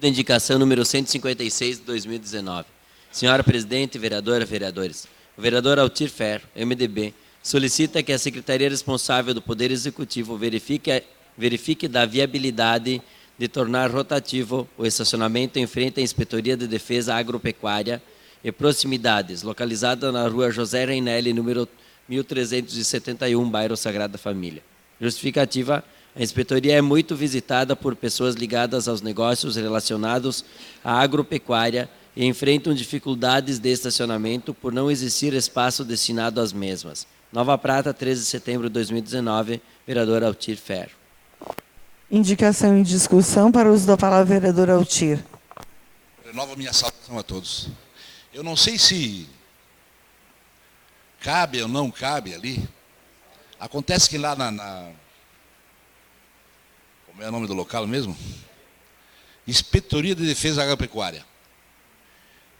Da indicação número 156 de 2019. Senhora Presidente, vereadora, vereadores. O vereador Altir Ferro, MDB, solicita que a Secretaria responsável do Poder Executivo verifique da viabilidade de tornar rotativo o estacionamento em frente à Inspetoria de Defesa Agropecuária e Proximidades, localizada na rua José Reinelli, número 1371, bairro Sagrada Família. Justificativa: a inspetoria é muito visitada por pessoas ligadas aos negócios relacionados à agropecuária e enfrentam dificuldades de estacionamento por não existir espaço destinado às mesmas. Nova Prata, 13 de setembro de 2019, vereador Altir Ferro.
Indicação em discussão. Para o uso da palavra, vereador Altir.
Renovo minha saudação a todos. Eu não sei se cabe ou não cabe ali. Acontece que lá como é o nome do local mesmo? Inspetoria de Defesa Agropecuária.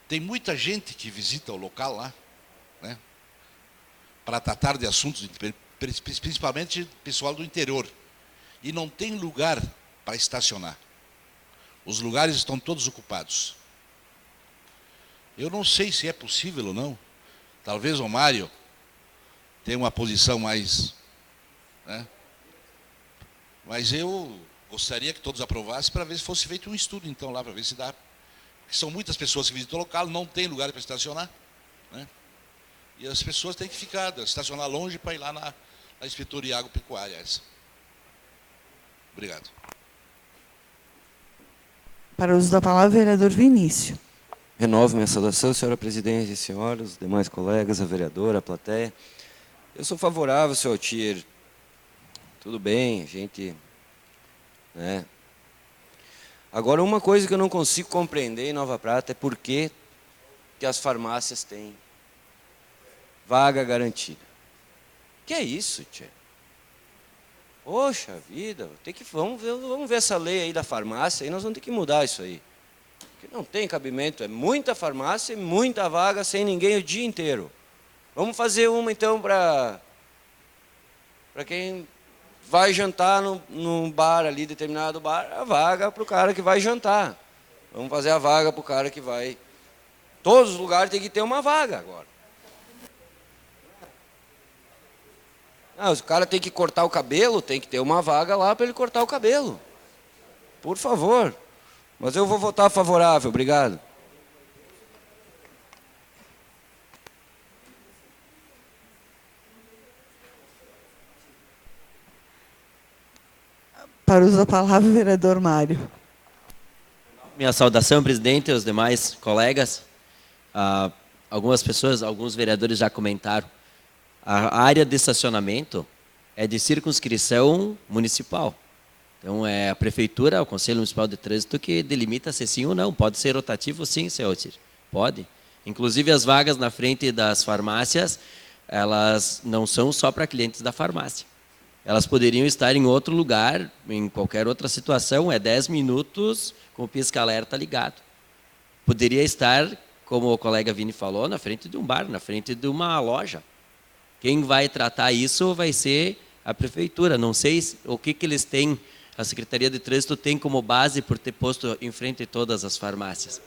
Tem muita gente que visita o local lá, né, para tratar de assuntos, principalmente pessoal do interior. E não tem lugar para estacionar. Os lugares estão todos ocupados. Eu não sei se é possível ou não. Talvez o Mário tenha uma posição mais, né? Mas eu gostaria que todos aprovassem para ver se fosse feito um estudo, então, lá, para ver se dá. Porque são muitas pessoas que visitam o local, não tem lugar para estacionar, né? E as pessoas têm que estacionar longe para ir lá na Inspetoria Agropecuária essa. Obrigado.
Para o uso da palavra, vereador Vinícius.
Renovo minha saudação, senhora presidente, senhoras, os demais colegas, a vereadora, a plateia. Eu sou favorável, senhor Altir. Tudo bem, a gente, né? Agora, uma coisa que eu não consigo compreender em Nova Prata é por que as farmácias têm vaga garantida. Que é isso, tia? Poxa vida, vamos ver essa lei aí da farmácia, aí nós vamos ter que mudar isso aí. Porque não tem cabimento, é muita farmácia e muita vaga sem ninguém o dia inteiro. Vamos fazer uma então para quem vai jantar num bar ali, determinado bar, a vaga para o cara que vai jantar. Vamos fazer a vaga para o cara que vai... Todos os lugares tem que ter uma vaga agora. Não, se o cara tem que cortar o cabelo, tem que ter uma vaga lá para ele cortar o cabelo. Por favor. Mas eu vou votar favorável, obrigado.
Para o uso da palavra, vereador Mário.
Minha saudação, presidente, e os demais colegas. Algumas pessoas, alguns vereadores já comentaram. A área de estacionamento é de circunscrição municipal. Então, é a prefeitura, o Conselho Municipal de Trânsito que delimita se sim ou não. Pode ser rotativo, sim, senhor Altir. Pode. Inclusive, as vagas na frente das farmácias, elas não são só para clientes da farmácia. Elas poderiam estar em outro lugar, em qualquer outra situação, é 10 minutos com o pisca-alerta ligado. Poderia estar, como o colega Vini falou, na frente de um bar, na frente de uma loja. Quem vai tratar isso vai ser a prefeitura. Não sei o que eles têm, a Secretaria de Trânsito tem como base por ter posto em frente todas as farmácias.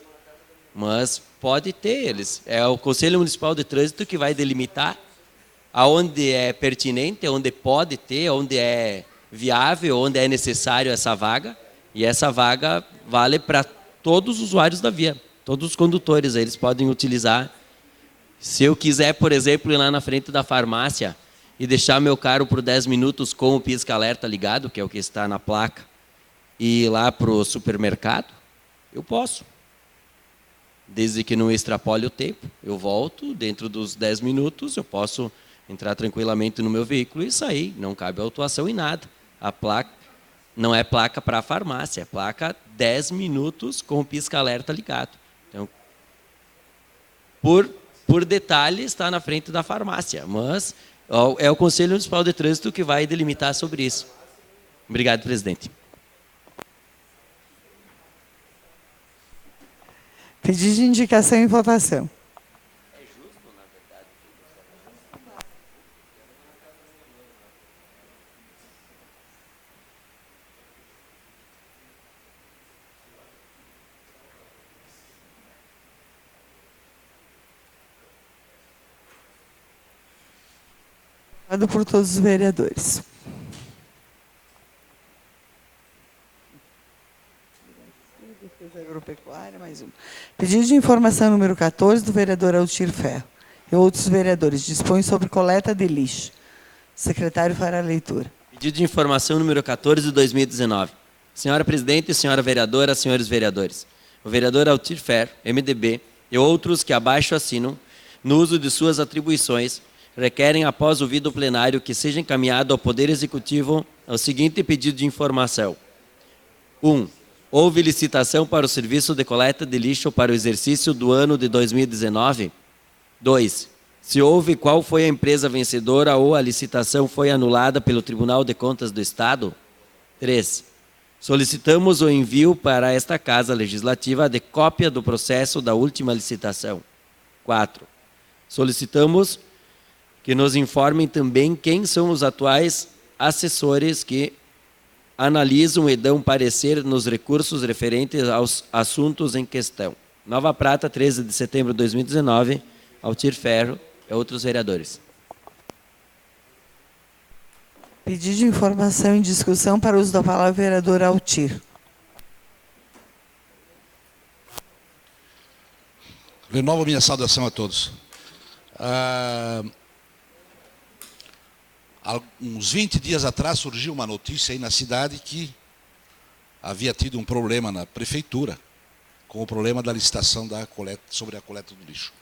Mas pode ter eles. É o Conselho Municipal de Trânsito que vai delimitar aonde é pertinente, onde pode ter, onde é viável, onde é necessário essa vaga. E essa vaga vale para todos os usuários da via, todos os condutores, eles podem utilizar. Se eu quiser, por exemplo, ir lá na frente da farmácia e deixar meu carro por 10 minutos com o pisca-alerta ligado, que é o que está na placa, e ir lá para o supermercado, eu posso. Desde que não extrapole o tempo, eu volto, dentro dos 10 minutos, eu posso entrar tranquilamente no meu veículo e sair. Não cabe autuação em nada. A placa não é placa para a farmácia, é placa 10 minutos com o pisca-alerta ligado. Então, por detalhe, está na frente da farmácia, mas é o Conselho Municipal de Trânsito que vai delimitar sobre isso. Obrigado, presidente.
Pedido de indicação e votação. Aprovado por todos os vereadores. Defesa agropecuária, mais um. Pedido de informação número 14, do vereador Altir Ferro. E outros vereadores dispõem sobre coleta de lixo. Secretário fará a leitura.
Pedido de informação número 14 de 2019. Senhora presidente, senhora vereadora, senhores vereadores. O vereador Altir Ferro, MDB, e outros que abaixo assinam, no uso de suas atribuições, requerem, após o vídeo plenário, que seja encaminhado ao Poder Executivo o seguinte pedido de informação. 1. Houve licitação para o serviço de coleta de lixo para o exercício do ano de 2019? 2. Se houve, qual foi a empresa vencedora ou a licitação foi anulada pelo Tribunal de Contas do Estado? 3. Solicitamos o envio para esta Casa Legislativa de cópia do processo da última licitação. 4. Solicitamos que nos informem também quem são os atuais assessores que analisam e dão parecer nos recursos referentes aos assuntos em questão. Nova Prata, 13 de setembro de 2019, Altir Ferro e outros vereadores.
Pedido de informação em discussão para uso da palavra, vereador Altir.
Renovo minha saudação a todos. Uns 20 dias atrás surgiu uma notícia aí na cidade que havia tido um problema na prefeitura com o problema da licitação da coleta, sobre a coleta do lixo.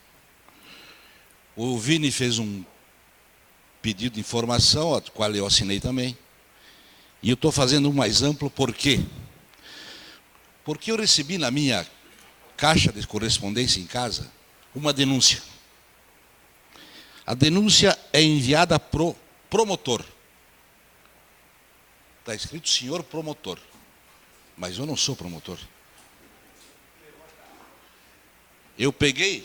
O Vini fez um pedido de informação, a qual eu assinei também, e eu estou fazendo um mais amplo, por quê? Porque eu recebi na minha caixa de correspondência em casa uma denúncia. A denúncia é enviada pro promotor. Está escrito senhor promotor. Mas eu não sou promotor. Eu peguei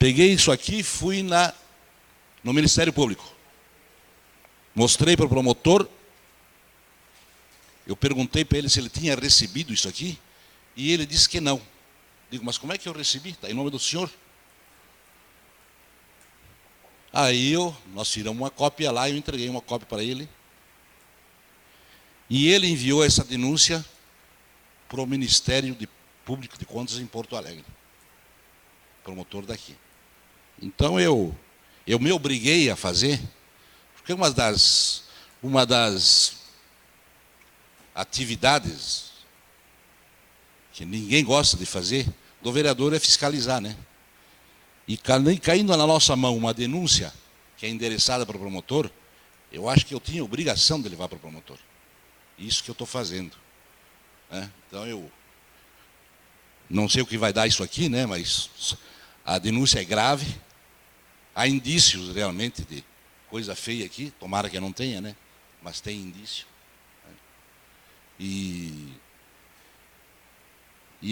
isso aqui e fui no Ministério Público. Mostrei para o promotor. Eu perguntei para ele se ele tinha recebido isso aqui. E ele disse que não. Digo, mas como é que eu recebi? Está em nome do senhor. Aí nós tiramos uma cópia lá, eu entreguei uma cópia para ele. E ele enviou essa denúncia para o Ministério Público de Contas em Porto Alegre. Promotor daqui. Então eu me obriguei a fazer, porque uma das atividades que ninguém gosta de fazer do vereador é fiscalizar, né? E caindo na nossa mão uma denúncia que é endereçada para o promotor, eu acho que eu tinha obrigação de levar para o promotor. Isso que eu estou fazendo. Né? Então eu não sei o que vai dar isso aqui, né? Mas a denúncia é grave. Há indícios realmente de coisa feia aqui, tomara que eu não tenha, né? Mas tem indício. Né? E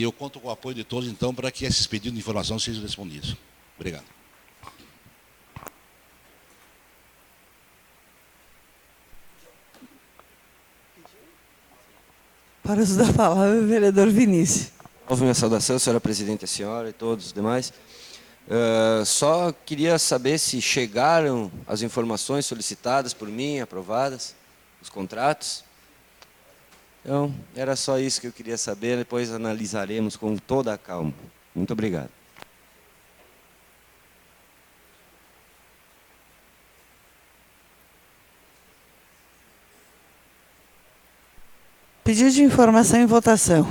eu conto com o apoio de todos, então, para que esses pedidos de informação sejam respondidos. Obrigado.
Para uso da palavra, vereador Vinícius.
Ouve minha saudação, senhora presidente, a senhora e todos os demais. Só queria saber se chegaram as informações solicitadas por mim, aprovadas, os contratos. Então, era só isso que eu queria saber, depois analisaremos com toda a calma. Muito obrigado.
Pedido de informação em votação.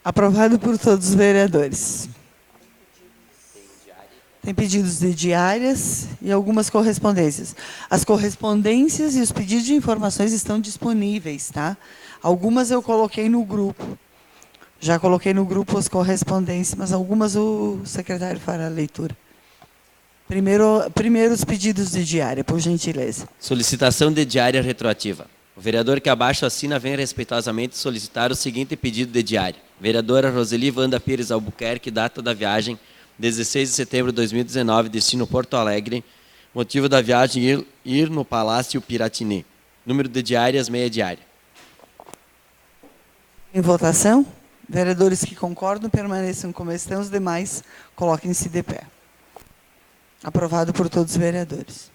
Aprovado por todos os vereadores. Tem pedidos de diárias e algumas correspondências. As correspondências e os pedidos de informações estão disponíveis, tá? Algumas eu coloquei no grupo. Já coloquei no grupo as correspondências, mas algumas o secretário fará a leitura. Primeiro os pedidos de diária, por gentileza.
Solicitação de diária retroativa. O vereador que abaixo assina vem respeitosamente solicitar o seguinte pedido de diária. Vereadora Roseli Wanda Pires Albuquerque, data da viagem 16 de setembro de 2019, destino Porto Alegre. Motivo da viagem ir no Palácio Piratini. Número de diárias, meia diária.
Em votação, vereadores que concordam permaneçam como estão, os demais coloquem-se de pé. Aprovado por todos os vereadores.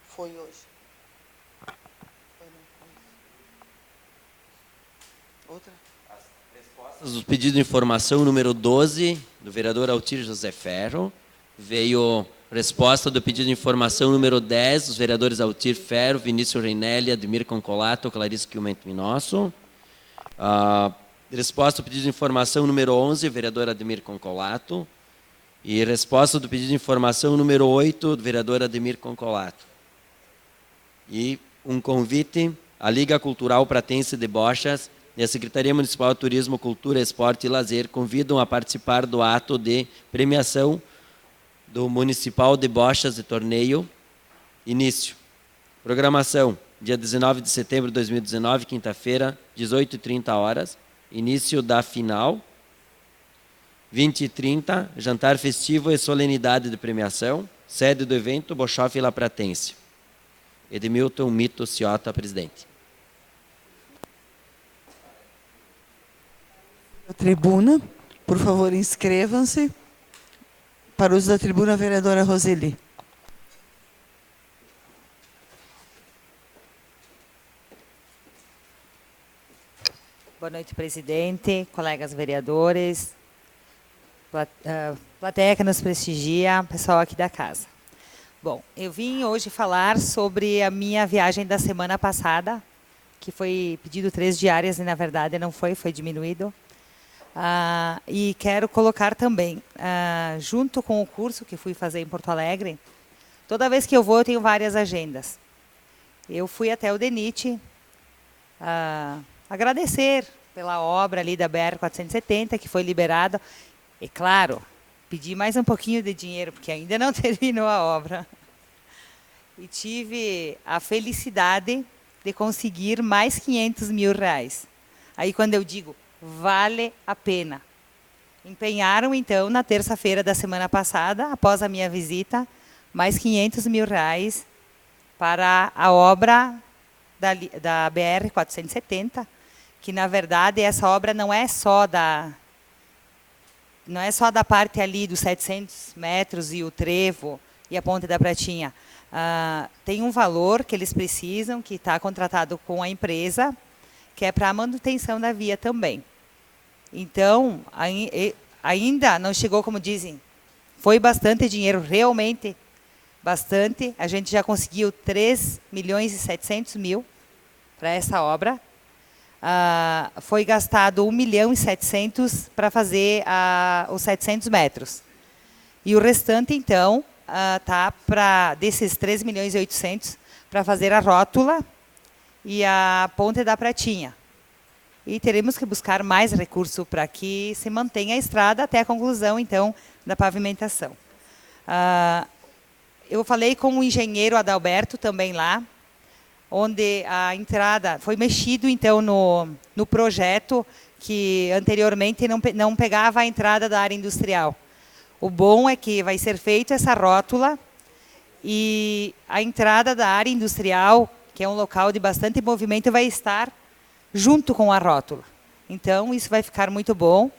Foi hoje. Outra?
O pedido de informação número 12, do vereador Altir José Ferro. Veio resposta do pedido de informação número 10, dos vereadores Altir Ferro, Vinícius Reinelli, Ademir Concolato, Clarice Quilmento Minosso. Resposta do pedido de informação número 11, vereador Ademir Concolato. E resposta do pedido de informação número 8, do vereador Ademir Concolato. E um convite à Liga Cultural Pratense de Bochas e a Secretaria Municipal de Turismo, Cultura, Esporte e Lazer convidam a participar do ato de premiação do Municipal de Bochas de Torneio. Início. Programação, dia 19 de setembro de 2019, quinta-feira, 18h30. Início da final. 20h30, jantar festivo e solenidade de premiação. Sede do evento, Bochof e La Pratense. Edmilton Mito Ciota, presidente.
Tribuna, por favor, inscrevam-se. Para o uso da tribuna, a vereadora Roseli.
Boa noite, presidente, colegas vereadores, plateia que nos prestigia, pessoal aqui da casa. Bom, eu vim hoje falar sobre a minha viagem da semana passada, que foi pedido 3 diárias e, na verdade, não foi diminuído. E quero colocar também, junto com o curso que fui fazer em Porto Alegre, toda vez que eu vou, eu tenho várias agendas. Eu fui até o DENIT, agradecer pela obra ali da BR-470, que foi liberada. E, claro, pedi mais um pouquinho de dinheiro, porque ainda não terminou a obra. E tive a felicidade de conseguir mais R$500 mil. Aí, quando eu digo, vale a pena. Empenharam, então, na terça-feira da semana passada, após a minha visita, mais R$500 mil para a obra da BR-470, que, na verdade, essa obra não é só da parte ali dos 700 metros e o trevo e a Ponte da Pratinha. Tem um valor que eles precisam, que está contratado com a empresa, que é para a manutenção da via também. Então, ainda não chegou, como dizem, foi bastante dinheiro, realmente bastante. A gente já conseguiu 3.700.000 para essa obra. Foi gastado 1.700.000 para fazer os 700 metros. E o restante, então, está desses 3.800.000 para fazer a rótula e a Ponte da Pratinha. E teremos que buscar mais recurso para que se mantenha a estrada até a conclusão, então, da pavimentação. Eu falei com o engenheiro Adalberto também lá, onde a entrada foi mexido, então, no projeto, que anteriormente não pegava a entrada da área industrial. O bom é que vai ser feita essa rótula e a entrada da área industrial, que é um local de bastante movimento, vai estar junto com a rótula. Então, isso vai ficar muito bom.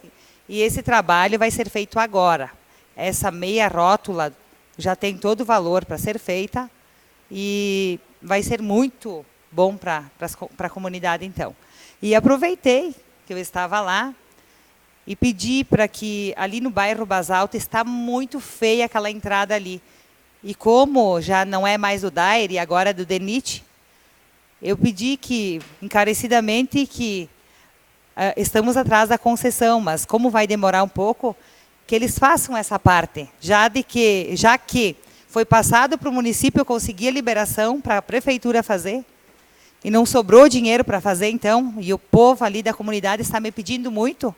E esse trabalho vai ser feito agora. Essa meia rótula já tem todo o valor para ser feita e vai ser muito bom para a comunidade, então. E aproveitei que eu estava lá e pedi para que, ali no bairro Basalto, está muito feia aquela entrada ali. E como já não é mais do DAER e agora é do DENIT, eu pedi que, encarecidamente, que estamos atrás da concessão, mas como vai demorar um pouco, que eles façam essa parte, já que foi passado para o município, eu consegui a liberação para a prefeitura fazer, e não sobrou dinheiro para fazer, então, e o povo ali da comunidade está me pedindo muito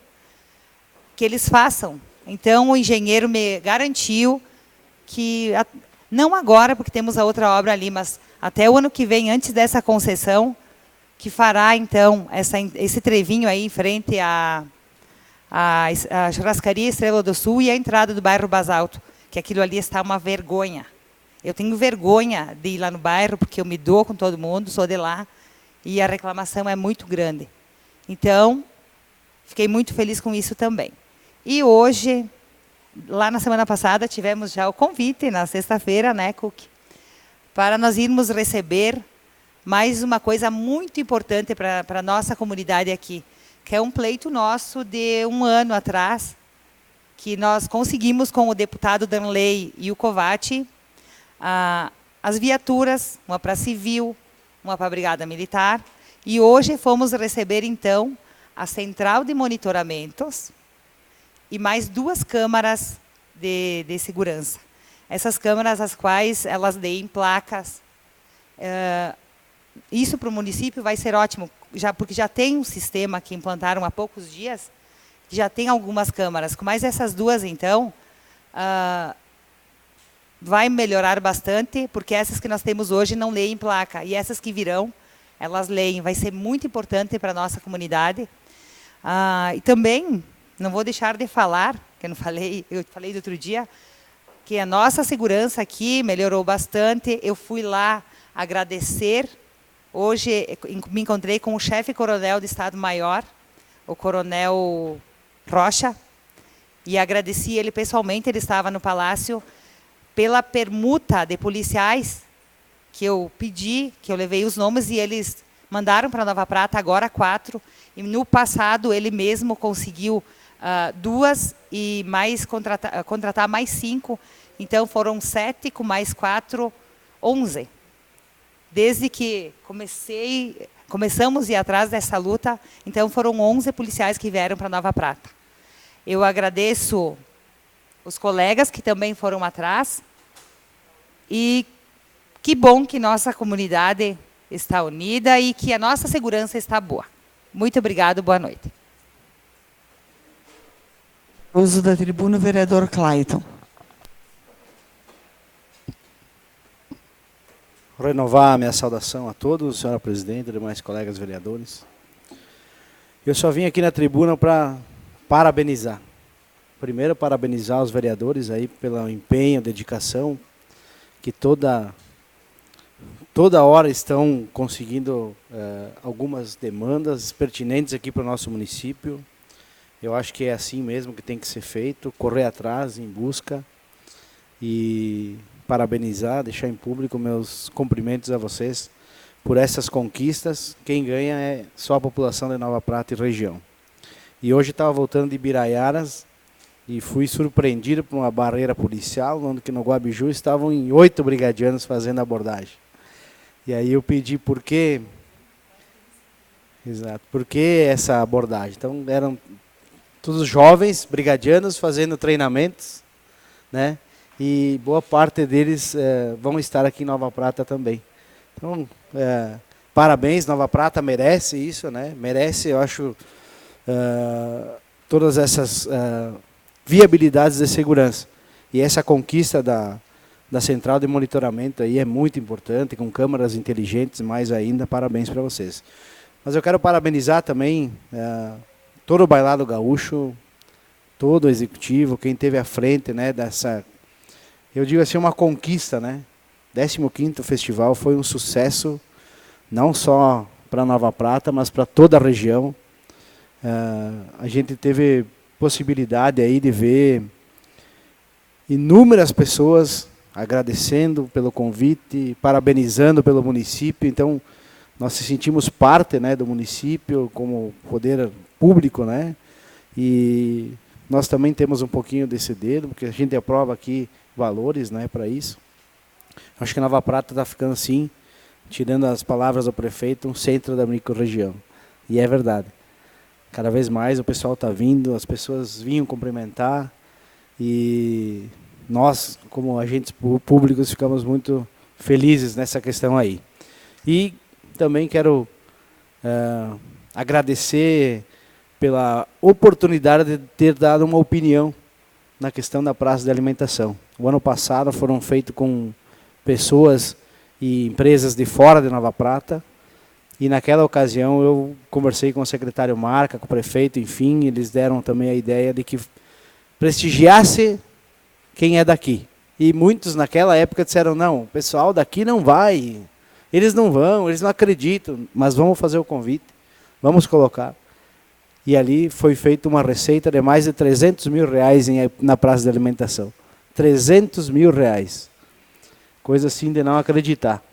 que eles façam. Então, o engenheiro me garantiu que, não agora, porque temos a outra obra ali, mas até o ano que vem, antes dessa concessão, que fará, então, esse trevinho aí em frente à Churrascaria Estrela do Sul e a entrada do bairro Basalto, que aquilo ali está uma vergonha. Eu tenho vergonha de ir lá no bairro, porque eu me dou com todo mundo, sou de lá, e a reclamação é muito grande. Então, fiquei muito feliz com isso também. E hoje, lá na semana passada, tivemos já o convite, na sexta-feira, né, Cook, para nós irmos receber mais uma coisa muito importante para a nossa comunidade aqui, que é um pleito nosso de 1 ano atrás, que nós conseguimos com o deputado Danley e o Covatti, as viaturas, uma para civil, uma para a Brigada Militar, e hoje fomos receber, então, a central de monitoramentos e mais 2 câmaras de segurança. Essas câmaras, as quais elas deem placas. Isso para o município vai ser ótimo, porque já tem um sistema que implantaram há poucos dias, que já tem algumas câmaras. Com mais essas 2, então, vai melhorar bastante, porque essas que nós temos hoje não leem placa, e essas que virão, elas leem. Vai ser muito importante para a nossa comunidade. E também, não vou deixar de falar, que eu falei do outro dia, que a nossa segurança aqui melhorou bastante. Eu fui lá agradecer. Hoje me encontrei com o chefe coronel do Estado-Maior, o coronel Rocha, e agradeci ele pessoalmente. Ele estava no palácio, pela permuta de policiais que eu pedi, que eu levei os nomes, e eles mandaram para Nova Prata agora 4, e no passado ele mesmo conseguiu 2 e mais contratar mais 5, então foram 7 com mais 4, 11. Desde que começamos a ir atrás dessa luta, então foram 11 policiais que vieram para Nova Prata. Eu agradeço os colegas que também foram atrás, e que bom que nossa comunidade está unida e que a nossa segurança está boa. Muito obrigado, boa noite.
Uso da tribuna, o vereador Clayton.
Renovar a minha saudação a todos, senhora presidente e demais colegas vereadores. Eu só vim aqui na tribuna para parabenizar. Primeiro, parabenizar os vereadores aí pelo empenho, dedicação, que toda hora estão conseguindo algumas demandas pertinentes aqui para o nosso município. Eu acho que é assim mesmo que tem que ser feito, correr atrás, em busca, e parabenizar, deixar em público meus cumprimentos a vocês por essas conquistas. Quem ganha é só a população de Nova Prata e região. E hoje estava voltando de Ibiraiaras e fui surpreendido por uma barreira policial, onde que no Guabiju estavam 8 brigadianos fazendo abordagem. E aí eu pedi por que essa abordagem. Então eram todos jovens brigadianos fazendo treinamentos, né? E boa parte deles vão estar aqui em Nova Prata também. Então, parabéns, Nova Prata merece isso, né? Merece, eu acho, todas essas viabilidades de segurança. E essa conquista da central de monitoramento aí é muito importante, com câmeras inteligentes, mais ainda, parabéns para vocês. Mas eu quero parabenizar também todo o Bailado Gaúcho, todo o executivo, quem teve à frente, né, dessa, eu digo assim, uma conquista, né? 15º Festival foi um sucesso, não só para Nova Prata, mas para toda a região. A gente teve possibilidade aí de ver inúmeras pessoas agradecendo pelo convite, parabenizando pelo município. Então, nós se sentimos parte, né, do município como poder público, né? E nós também temos um pouquinho desse dedo, porque a gente aprova aqui valores, né, para isso. Acho que Nova Prata está ficando, sim, tirando as palavras do prefeito, um centro da microrregião. E é verdade. Cada vez mais o pessoal está vindo, as pessoas vinham cumprimentar e nós, como agentes públicos, ficamos muito felizes nessa questão aí. E também quero agradecer pela oportunidade de ter dado uma opinião na questão da praça de alimentação. O ano passado foram feitos com pessoas e empresas de fora de Nova Prata, e naquela ocasião eu conversei com o secretário Marca, com o prefeito, enfim, eles deram também a ideia de que prestigiasse quem é daqui. E muitos naquela época disseram, não, o pessoal daqui não vai, eles não vão, eles não acreditam, mas vamos fazer o convite, vamos colocar. E ali foi feita uma receita de mais de 300 mil reais na praça de alimentação. 300 mil reais. Coisa assim de não acreditar.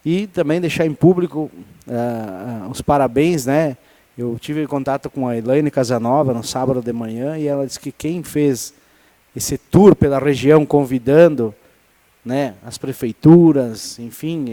E também deixar em público os parabéns, né? Eu tive contato com a Elaine Casanova no sábado de manhã e ela disse que quem fez esse tour pela região convidando, né, as prefeituras, enfim,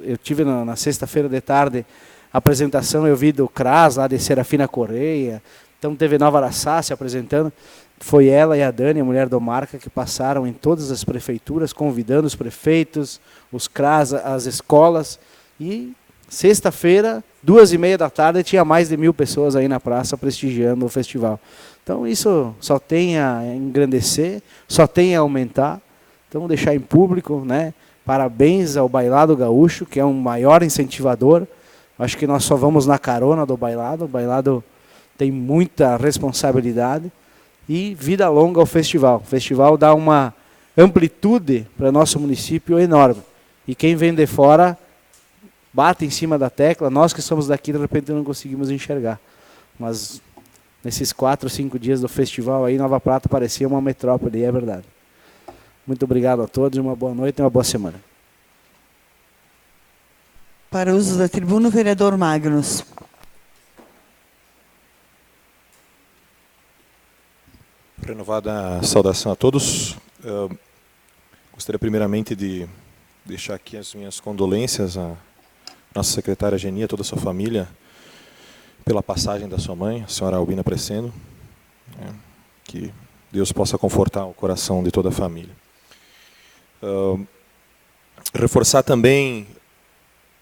eu tive na sexta-feira de tarde a apresentação, eu vi do CRAS lá de Serafina Correia, então teve Nova Araçá se apresentando, foi ela e a Dani, a mulher do Marca, que passaram em todas as prefeituras, convidando os prefeitos, os CRAS, as escolas, e sexta-feira, 2h30 da tarde, tinha mais de 1.000 pessoas aí na praça prestigiando o festival. Então isso só tem a engrandecer, só tem a aumentar, então deixar em público, né? Parabéns ao Bailado Gaúcho, que é um maior incentivador. Acho que nós só vamos na carona do Bailado, o Bailado tem muita responsabilidade. E vida longa ao festival. O festival dá uma amplitude para nosso município enorme. E quem vem de fora bate em cima da tecla. Nós que somos daqui, de repente, não conseguimos enxergar. Mas nesses 4 ou 5 dias do festival, aí Nova Prata parecia uma metrópole, e é verdade. Muito obrigado a todos, uma boa noite e uma boa semana.
Para uso da tribuna, o vereador Magnus.
Renovada saudação a todos. Gostaria primeiramente de deixar aqui as minhas condolências à nossa secretária Geni, a toda a sua família, pela passagem da sua mãe, a senhora Albina Presendo. Que Deus possa confortar o coração de toda a família. Reforçar também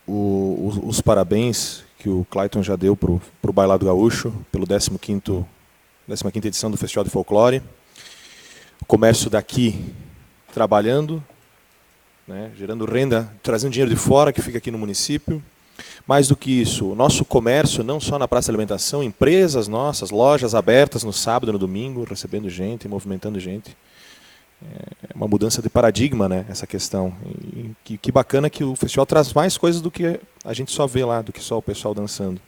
os parabéns que o Clayton já deu para o Bailado Gaúcho, pelo 15ª edição do Festival de Folclore. O comércio daqui trabalhando, né, gerando renda, trazendo dinheiro de fora que fica aqui no município. Mais do que isso, o nosso comércio, não só na praça de alimentação, empresas nossas, lojas abertas no sábado e no domingo, recebendo gente, movimentando gente. É uma mudança de paradigma, né, essa questão. E que bacana que o festival traz mais coisas do que a gente só vê lá, do que só o pessoal dançando.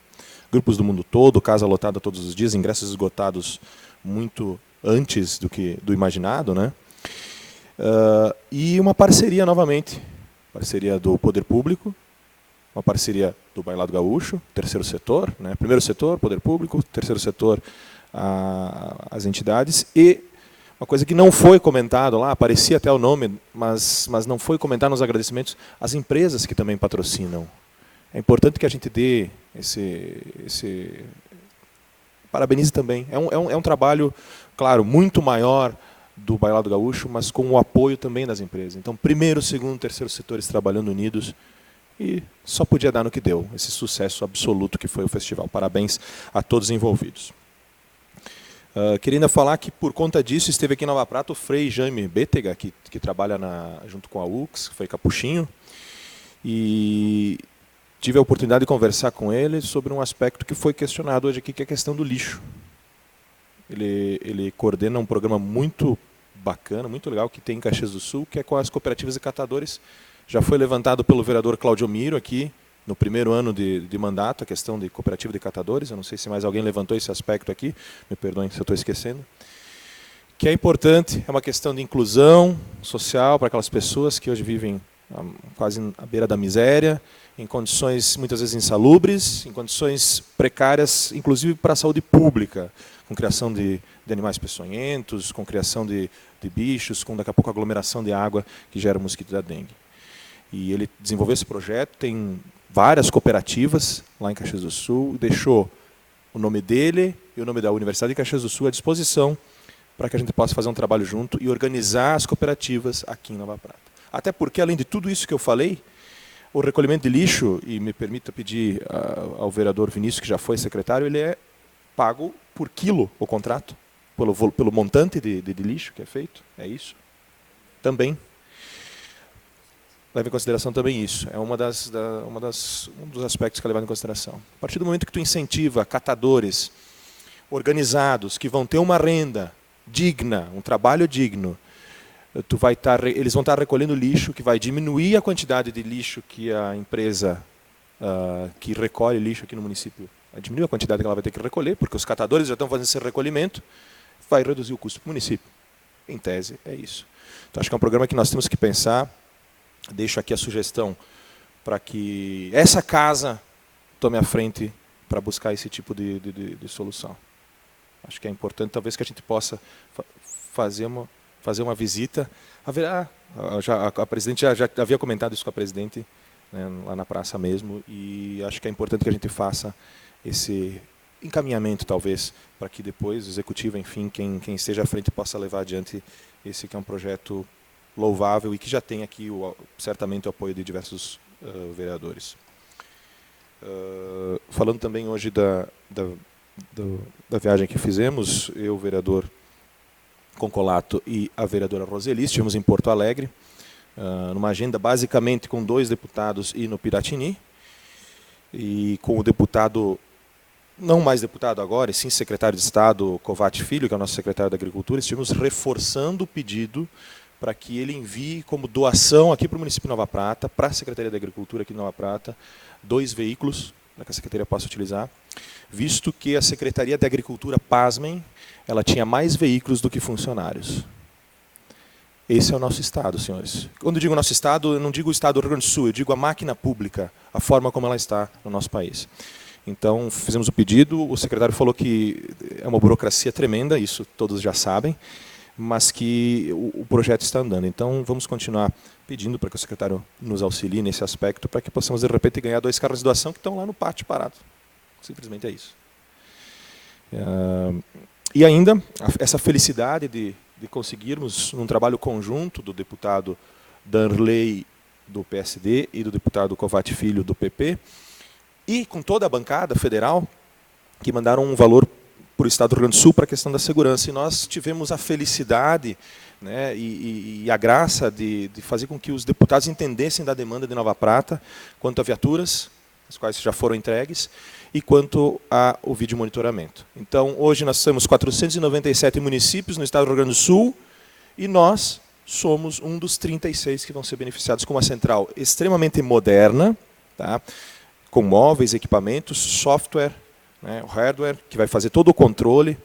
Grupos do mundo todo, casa lotada todos os dias, ingressos esgotados muito antes do imaginado, né? E uma parceria novamente, parceria do Poder Público, uma parceria do Bailado Gaúcho, terceiro setor, né? Primeiro setor, Poder Público, terceiro setor, as entidades, e uma coisa que não foi comentado lá, aparecia até o nome, mas não foi comentado nos agradecimentos, as empresas que também patrocinam. É importante que a gente dê parabenize também. É um trabalho, claro, muito maior do Bailado Gaúcho, mas com o apoio também das empresas. Então, primeiro, segundo, terceiro setores trabalhando unidos, e só podia dar no que deu, esse sucesso absoluto que foi o festival. Parabéns a todos envolvidos. Queria ainda falar que, por conta disso, esteve aqui em Nova Prata o Frei Jaime Bétega, que trabalha junto com a UX, foi capuchinho, e tive a oportunidade de conversar com ele sobre um aspecto que foi questionado hoje aqui, que é a questão do lixo. Ele coordena um programa muito bacana, muito legal, que tem em Caxias do Sul, que é com as cooperativas e catadores. Já foi levantado pelo vereador Claudio Miro aqui, no primeiro ano de mandato, a questão de cooperativa de catadores. Eu não sei se mais alguém levantou esse aspecto aqui, me perdoem se eu estou esquecendo. Que é importante, é uma questão de inclusão social para aquelas pessoas que hoje vivem quase à beira da miséria, em condições muitas vezes insalubres, em condições precárias, inclusive para a saúde pública, com criação de animais peçonhentos, com criação de bichos, com daqui a pouco aglomeração de água que gera o mosquito da dengue. E ele desenvolveu esse projeto, tem várias cooperativas lá em Caxias do Sul, deixou o nome dele e o nome da Universidade de Caxias do Sul à disposição para que a gente possa fazer um trabalho junto e organizar as cooperativas aqui em Nova Prata. Até porque, além de tudo isso que eu falei, o recolhimento de lixo, e me permita pedir ao vereador Vinícius, que já foi secretário, ele é pago por quilo o contrato, pelo montante de lixo que é feito, é isso? Também. Leva em consideração também isso. É um dos aspectos que é levado em consideração. A partir do momento que tu incentiva catadores organizados, que vão ter uma renda digna, um trabalho digno, eles vão estar recolhendo lixo, que vai diminuir a quantidade de lixo que a empresa que recolhe lixo aqui no município, vai diminuir a quantidade que ela vai ter que recolher, porque os catadores já estão fazendo esse recolhimento, vai reduzir o custo para o município. Em tese, é isso. Então, acho que é um programa que nós temos que pensar. Deixo aqui a sugestão para que essa casa tome a frente para buscar esse tipo de solução. Acho que é importante, talvez, que a gente possa fazer uma visita. A presidente já havia comentado isso com a presidente, né, lá na praça mesmo, e acho que é importante que a gente faça esse encaminhamento, talvez, para que depois o executivo, enfim, quem esteja à frente possa levar adiante esse que é um projeto louvável e que já tem aqui certamente o apoio de diversos vereadores. Falando também hoje da viagem que fizemos, eu, o vereador Concolato e a vereadora Roseli, estivemos em Porto Alegre, numa agenda basicamente com 2 deputados e no Piratini, e com o deputado, não mais deputado agora, e sim secretário de Estado, Kovács Filho, que é o nosso secretário da Agricultura, estivemos reforçando o pedido para que ele envie como doação aqui para o município de Nova Prata, para a Secretaria da Agricultura aqui de Nova Prata, 2 veículos para que a Secretaria possa utilizar, visto que a Secretaria da Agricultura, pasmem, ela tinha mais veículos do que funcionários. Esse é o nosso Estado, senhores. Quando eu digo nosso Estado, eu não digo o Estado do Rio Grande do Sul, eu digo a máquina pública, a forma como ela está no nosso país. Então, fizemos o pedido, o secretário falou que é uma burocracia tremenda, isso todos já sabem, mas que o projeto está andando. Então, vamos continuar pedindo para que o secretário nos auxilie nesse aspecto, para que possamos, de repente, ganhar 2 carros de doação que estão lá no pátio parado. Simplesmente é isso. E ainda, essa felicidade de conseguirmos, num trabalho conjunto do deputado Danley, do PSD, e do deputado Kovács Filho, do PP, e com toda a bancada federal, que mandaram um valor para o Estado do Rio Grande do Sul para a questão da segurança. E nós tivemos a felicidade, né, e a graça de fazer com que os deputados entendessem da demanda de Nova Prata quanto a viaturas, as quais já foram entregues, e quanto ao vídeo monitoramento. Então, hoje nós temos 497 municípios no Estado do Rio Grande do Sul, e nós somos um dos 36 que vão ser beneficiados com uma central extremamente moderna, tá, com móveis, equipamentos, software, né, o hardware, que vai fazer todo o controle.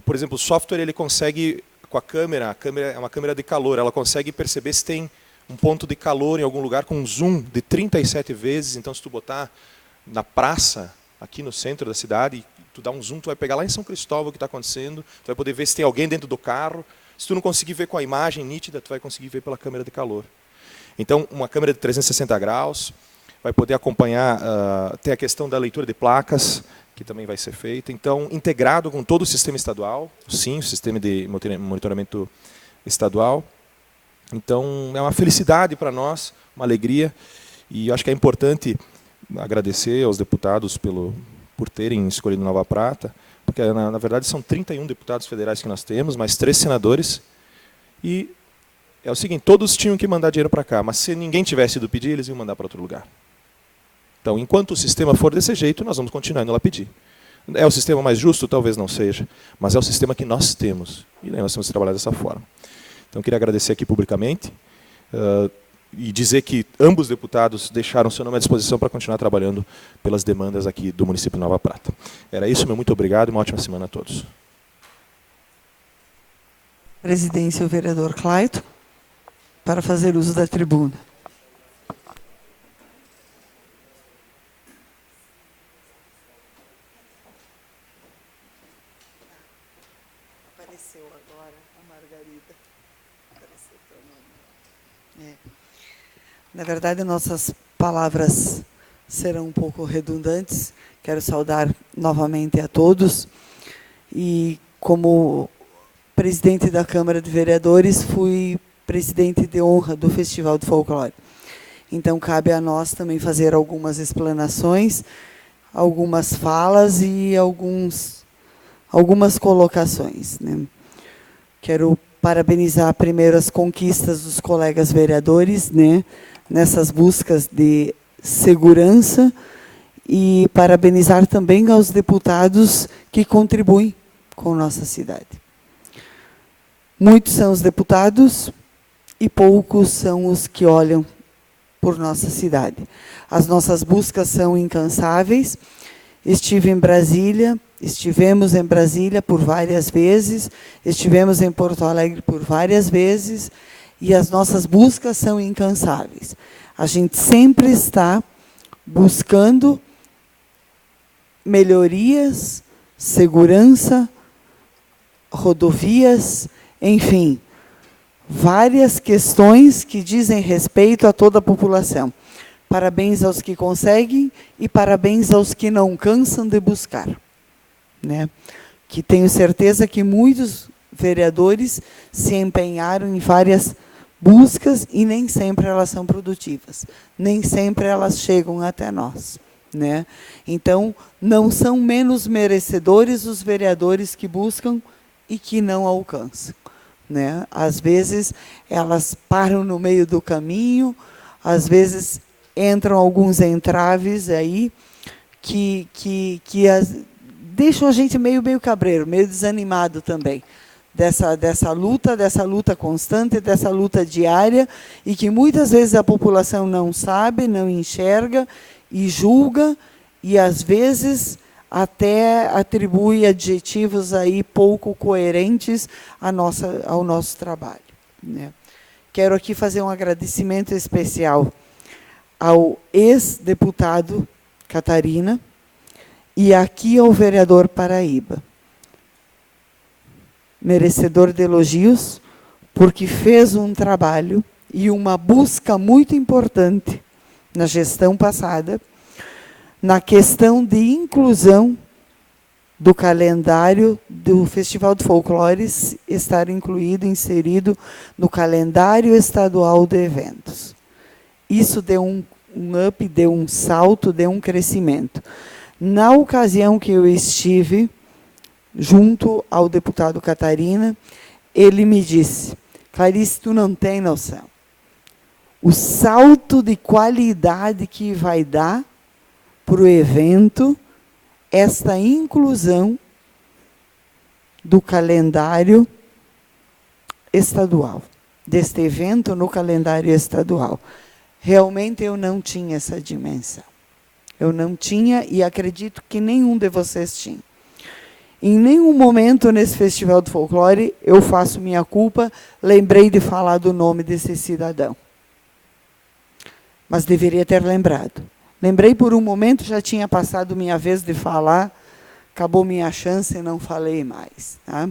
Por exemplo, o software ele consegue, com a câmera é uma câmera de calor, ela consegue perceber se tem um ponto de calor em algum lugar com um zoom de 37 vezes. Então, se tu botar na praça, aqui no centro da cidade, tu dá um zoom, tu vai pegar lá em São Cristóvão o que está acontecendo, tu vai poder ver se tem alguém dentro do carro. Se tu não conseguir ver com a imagem nítida, tu vai conseguir ver pela câmera de calor. Então, uma câmera de 360 graus, vai poder acompanhar, tem a questão da leitura de placas, que também vai ser feita. Então, integrado com todo o sistema estadual, sim, o sistema de monitoramento estadual. Então, é uma felicidade para nós, uma alegria, e eu acho que é importante agradecer aos deputados por terem escolhido Nova Prata, porque, na verdade, são 31 deputados federais que nós temos, mais 3 senadores, e é o seguinte, todos tinham que mandar dinheiro para cá, mas se ninguém tivesse ido pedir, eles iam mandar para outro lugar. Então, enquanto o sistema for desse jeito, nós vamos continuar indo lá pedir. É o sistema mais justo? Talvez não seja, mas é o sistema que nós temos, e nós temos que trabalhar dessa forma. Então, queria agradecer aqui publicamente e dizer que ambos deputados deixaram seu nome à disposição para continuar trabalhando pelas demandas aqui do município de Nova Prata. Era isso, meu muito obrigado e uma ótima semana a todos.
Presidência, o vereador Clayton, para fazer uso da tribuna. Apareceu agora a Margarida. Apareceu teu nome. Na verdade, nossas palavras serão um pouco redundantes. Quero saudar novamente a todos. E, como presidente da Câmara de Vereadores, fui presidente de honra do Festival de Folclore. Então, cabe a nós também fazer algumas explanações, algumas falas e algumas colocações, né? Quero parabenizar primeiro as conquistas dos colegas vereadores, né, nessas buscas de segurança, e parabenizar também aos deputados que contribuem com nossa cidade. Muitos são os deputados e poucos são os que olham por nossa cidade. As nossas buscas são incansáveis. Estivemos em Brasília por várias vezes, estivemos em Porto Alegre por várias vezes, e as nossas buscas são incansáveis. A gente sempre está buscando melhorias, segurança, rodovias, enfim, várias questões que dizem respeito a toda a população. Parabéns aos que conseguem e parabéns aos que não cansam de buscar, né? Que tenho certeza que muitos vereadores se empenharam em várias buscas e nem sempre elas são produtivas, nem sempre elas chegam até nós, né? Então, não são menos merecedores os vereadores que buscam e que não alcançam, né? Às vezes, elas param no meio do caminho, às vezes entram alguns entraves aí que deixam a gente meio cabreiro, meio desanimado também, dessa luta constante, dessa luta diária, e que muitas vezes a população não sabe, não enxerga e julga, e às vezes até atribui adjetivos aí pouco coerentes ao nosso trabalho, né? Quero aqui fazer um agradecimento especial ao ex-deputado Catarina e aqui ao vereador Paraíba. Merecedor de elogios, porque fez um trabalho e uma busca muito importante na gestão passada, na questão de inclusão do calendário do Festival de Folclore estar inserido no calendário estadual de eventos. Isso deu um up, deu um salto, deu um crescimento. Na ocasião que eu estive junto ao deputado Catarina, ele me disse: Clarice, tu não tem noção. O salto de qualidade que vai dar para o evento esta inclusão do calendário estadual, deste evento no calendário estadual. Realmente eu não tinha essa dimensão. Eu não tinha, e acredito que nenhum de vocês tinha. Em nenhum momento nesse Festival do Folclore, eu faço minha culpa, lembrei de falar do nome desse cidadão. Mas deveria ter lembrado. Lembrei por um momento, já tinha passado minha vez de falar, acabou minha chance e não falei mais, tá?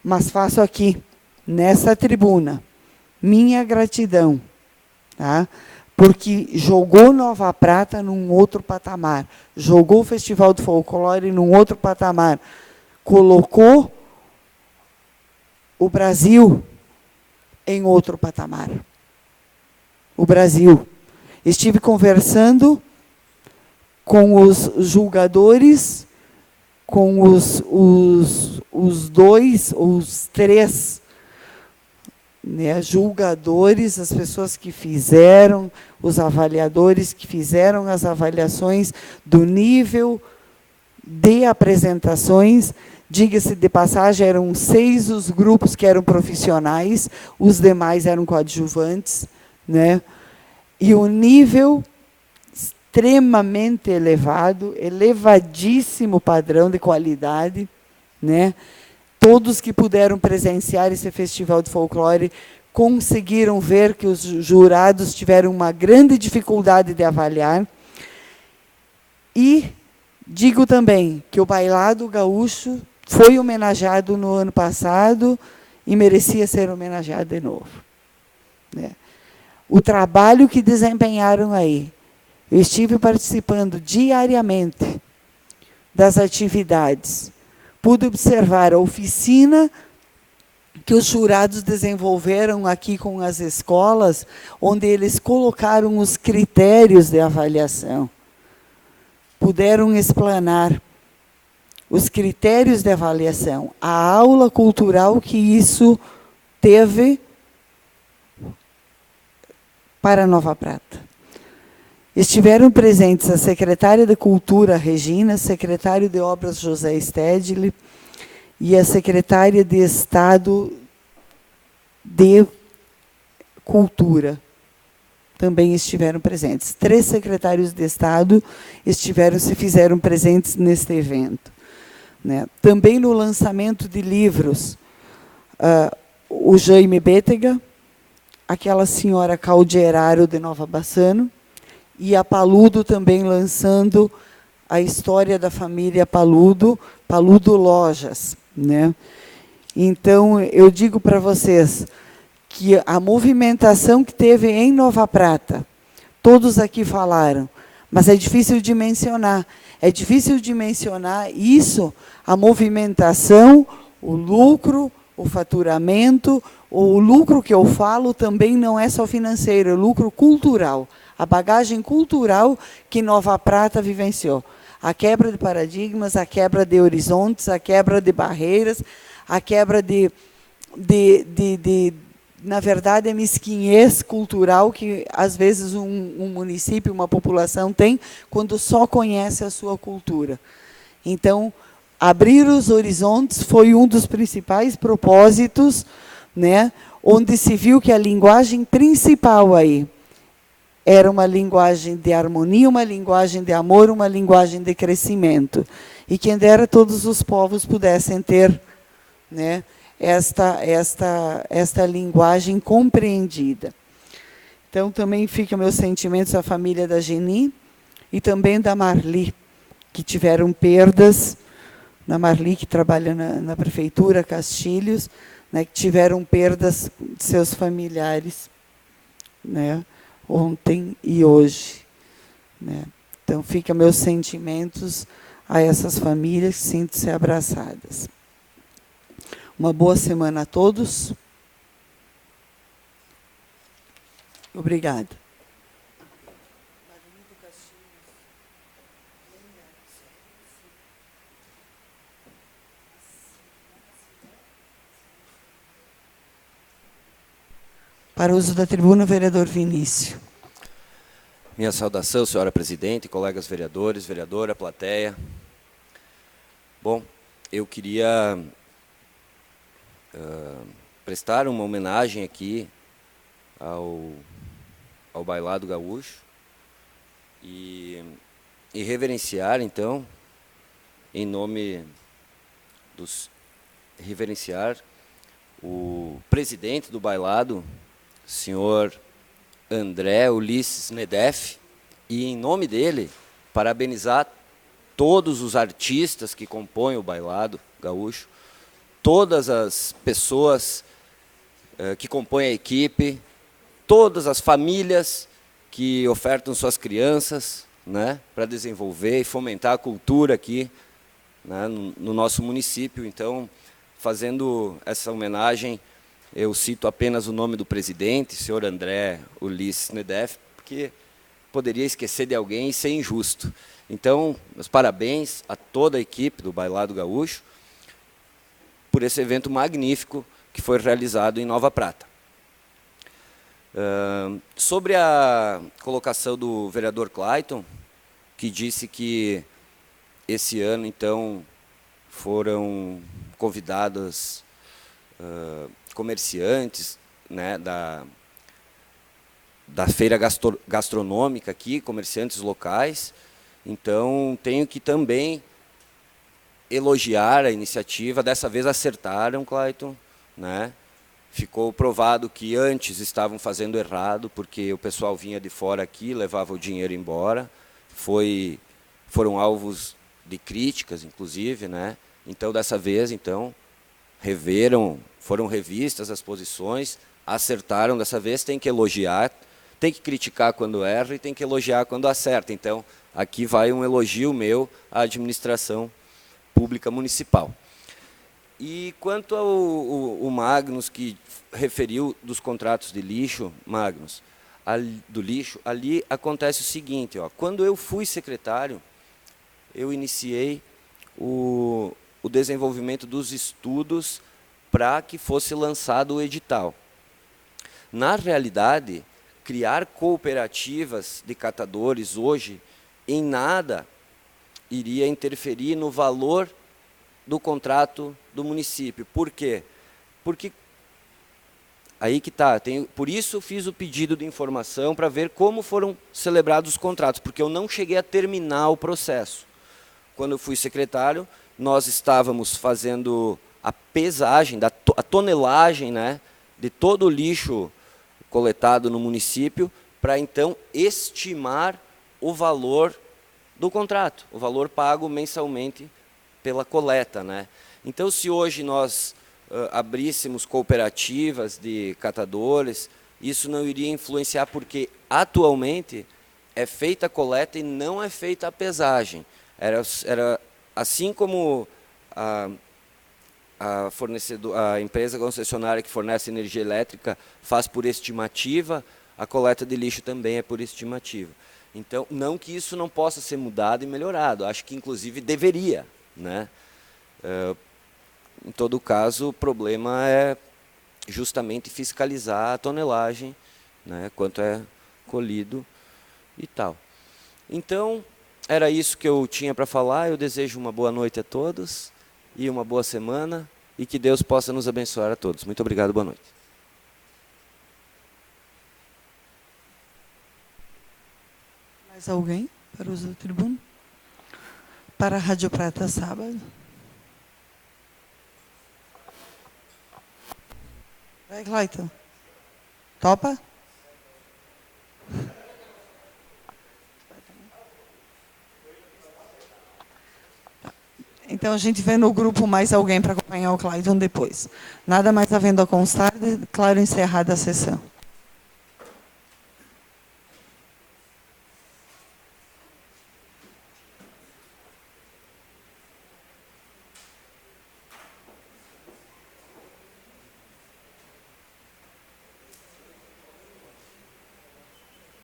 Mas faço aqui, nessa tribuna, minha gratidão, tá? Porque jogou Nova Prata num outro patamar, jogou o Festival do Folclore num outro patamar, colocou o Brasil em outro patamar. O Brasil. Estive conversando com os julgadores, com os três né, julgadores, as pessoas que fizeram, os avaliadores que fizeram as avaliações do nível de apresentações. Diga-se de passagem, eram 6 os grupos que eram profissionais, os demais eram coadjuvantes, né? E o nível extremamente elevado, elevadíssimo padrão de qualidade, né? Todos que puderam presenciar esse festival de folclore conseguiram ver que os jurados tiveram uma grande dificuldade de avaliar. E digo também que o Bailado Gaúcho foi homenageado no ano passado e merecia ser homenageado de novo, né? O trabalho que desempenharam aí, eu estive participando diariamente das atividades, pude observar a oficina que os jurados desenvolveram aqui com as escolas, onde eles colocaram os critérios de avaliação. Puderam explanar os critérios de avaliação, a aula cultural que isso teve para Nova Prata. Estiveram presentes a secretária de Cultura, Regina, secretário de Obras, José Stedley, e a secretária de Estado de Cultura. Também estiveram presentes. 3 secretários de Estado se fizeram presentes neste evento, né? Também no lançamento de livros, o Jaime Bétega, aquela senhora Calderaro de Nova Bassano, e a Paludo também lançando a história da família Paludo, Paludo Lojas, né? Então, eu digo para vocês que a movimentação que teve em Nova Prata, todos aqui falaram, mas é difícil de mencionar. É difícil de mencionar isso, a movimentação, o lucro, o faturamento. O lucro que eu falo também não é só financeiro, é lucro cultural. A bagagem cultural que Nova Prata vivenciou. A quebra de paradigmas, a quebra de horizontes, a quebra de barreiras, a quebra na verdade, a mesquinhez cultural que, às vezes, um município, uma população tem, quando só conhece a sua cultura. Então, abrir os horizontes foi um dos principais propósitos, né, onde se viu que a linguagem principal aí era uma linguagem de harmonia, uma linguagem de amor, uma linguagem de crescimento. E quem dera todos os povos pudessem ter, né, esta linguagem compreendida. Então, também ficam meus sentimentos à família da Geni e também da Marli, que tiveram perdas, na Marli, que trabalha na Prefeitura Castilhos, né, que tiveram perdas de seus familiares, né, ontem e hoje, né. Então, ficam meus sentimentos a essas famílias que sentem-se abraçadas. Uma boa semana a todos. Obrigada. Para uso da tribuna, vereador Vinícius.
Minha saudação, senhora presidente, colegas vereadores, vereadora, plateia. Bom, eu queria prestar uma homenagem aqui ao Bailado Gaúcho e reverenciar, então, em nome reverenciar o presidente do Bailado, senhor André Ulisses Nedef, e em nome dele, parabenizar todos os artistas que compõem o Bailado Gaúcho, todas as pessoas que compõem a equipe, todas as famílias que ofertam suas crianças, né, para desenvolver e fomentar a cultura aqui, né, no nosso município. Então, fazendo essa homenagem, eu cito apenas o nome do presidente, senhor André Ulisses Nedef, porque poderia esquecer de alguém e ser injusto. Então, meus parabéns a toda a equipe do Bailado Gaúcho por esse evento magnífico que foi realizado em Nova Prata. Sobre a colocação do vereador Clayton, que disse que esse ano, então, foram convidados comerciantes, né, da feira gastronômica aqui, comerciantes locais. Então, tenho que também elogiar a iniciativa. Dessa vez acertaram, Clayton, né? Ficou provado que antes estavam fazendo errado, porque o pessoal vinha de fora aqui, levava o dinheiro embora. Foram alvos de críticas, inclusive, né? Então, dessa vez, então, foram revistas as posições, acertaram dessa vez. Tem que elogiar, tem que criticar quando erra e tem que elogiar quando acerta. Então, aqui vai um elogio meu à administração pública municipal. E quanto ao Magnus, que referiu dos contratos de lixo, Magnus, do lixo, ali acontece o seguinte, ó, quando eu fui secretário, eu iniciei o desenvolvimento dos estudos para que fosse lançado o edital. Na realidade, criar cooperativas de catadores hoje, em nada iria interferir no valor do contrato do município. Por quê? Porque aí que está. Por isso fiz o pedido de informação para ver como foram celebrados os contratos, porque eu não cheguei a terminar o processo. Quando eu fui secretário, nós estávamos fazendo a pesagem, a tonelagem, né, de todo o lixo coletado no município, para então estimar o valor do contrato, o valor pago mensalmente pela coleta, né? Então, se hoje nós abríssemos cooperativas de catadores, isso não iria influenciar, porque atualmente é feita a coleta e não é feita a pesagem. Era assim como a empresa concessionária que fornece energia elétrica faz por estimativa, a coleta de lixo também é por estimativa. Então, não que isso não possa ser mudado e melhorado, acho que inclusive deveria, né? Em todo caso, o problema é justamente fiscalizar a tonelagem, né, quanto é colhido e tal. Então, era isso que eu tinha para falar. Eu desejo uma boa noite a todos e uma boa semana, e que Deus possa nos abençoar a todos. Muito obrigado, boa noite.
Mais alguém para o uso da tribuna? Para a Rádio Prata, sábado. Vai, Clayton. Topa? Então, a gente vê no grupo mais alguém para acompanhar o Clayton depois. Nada mais havendo a constar, declaro encerrada a sessão.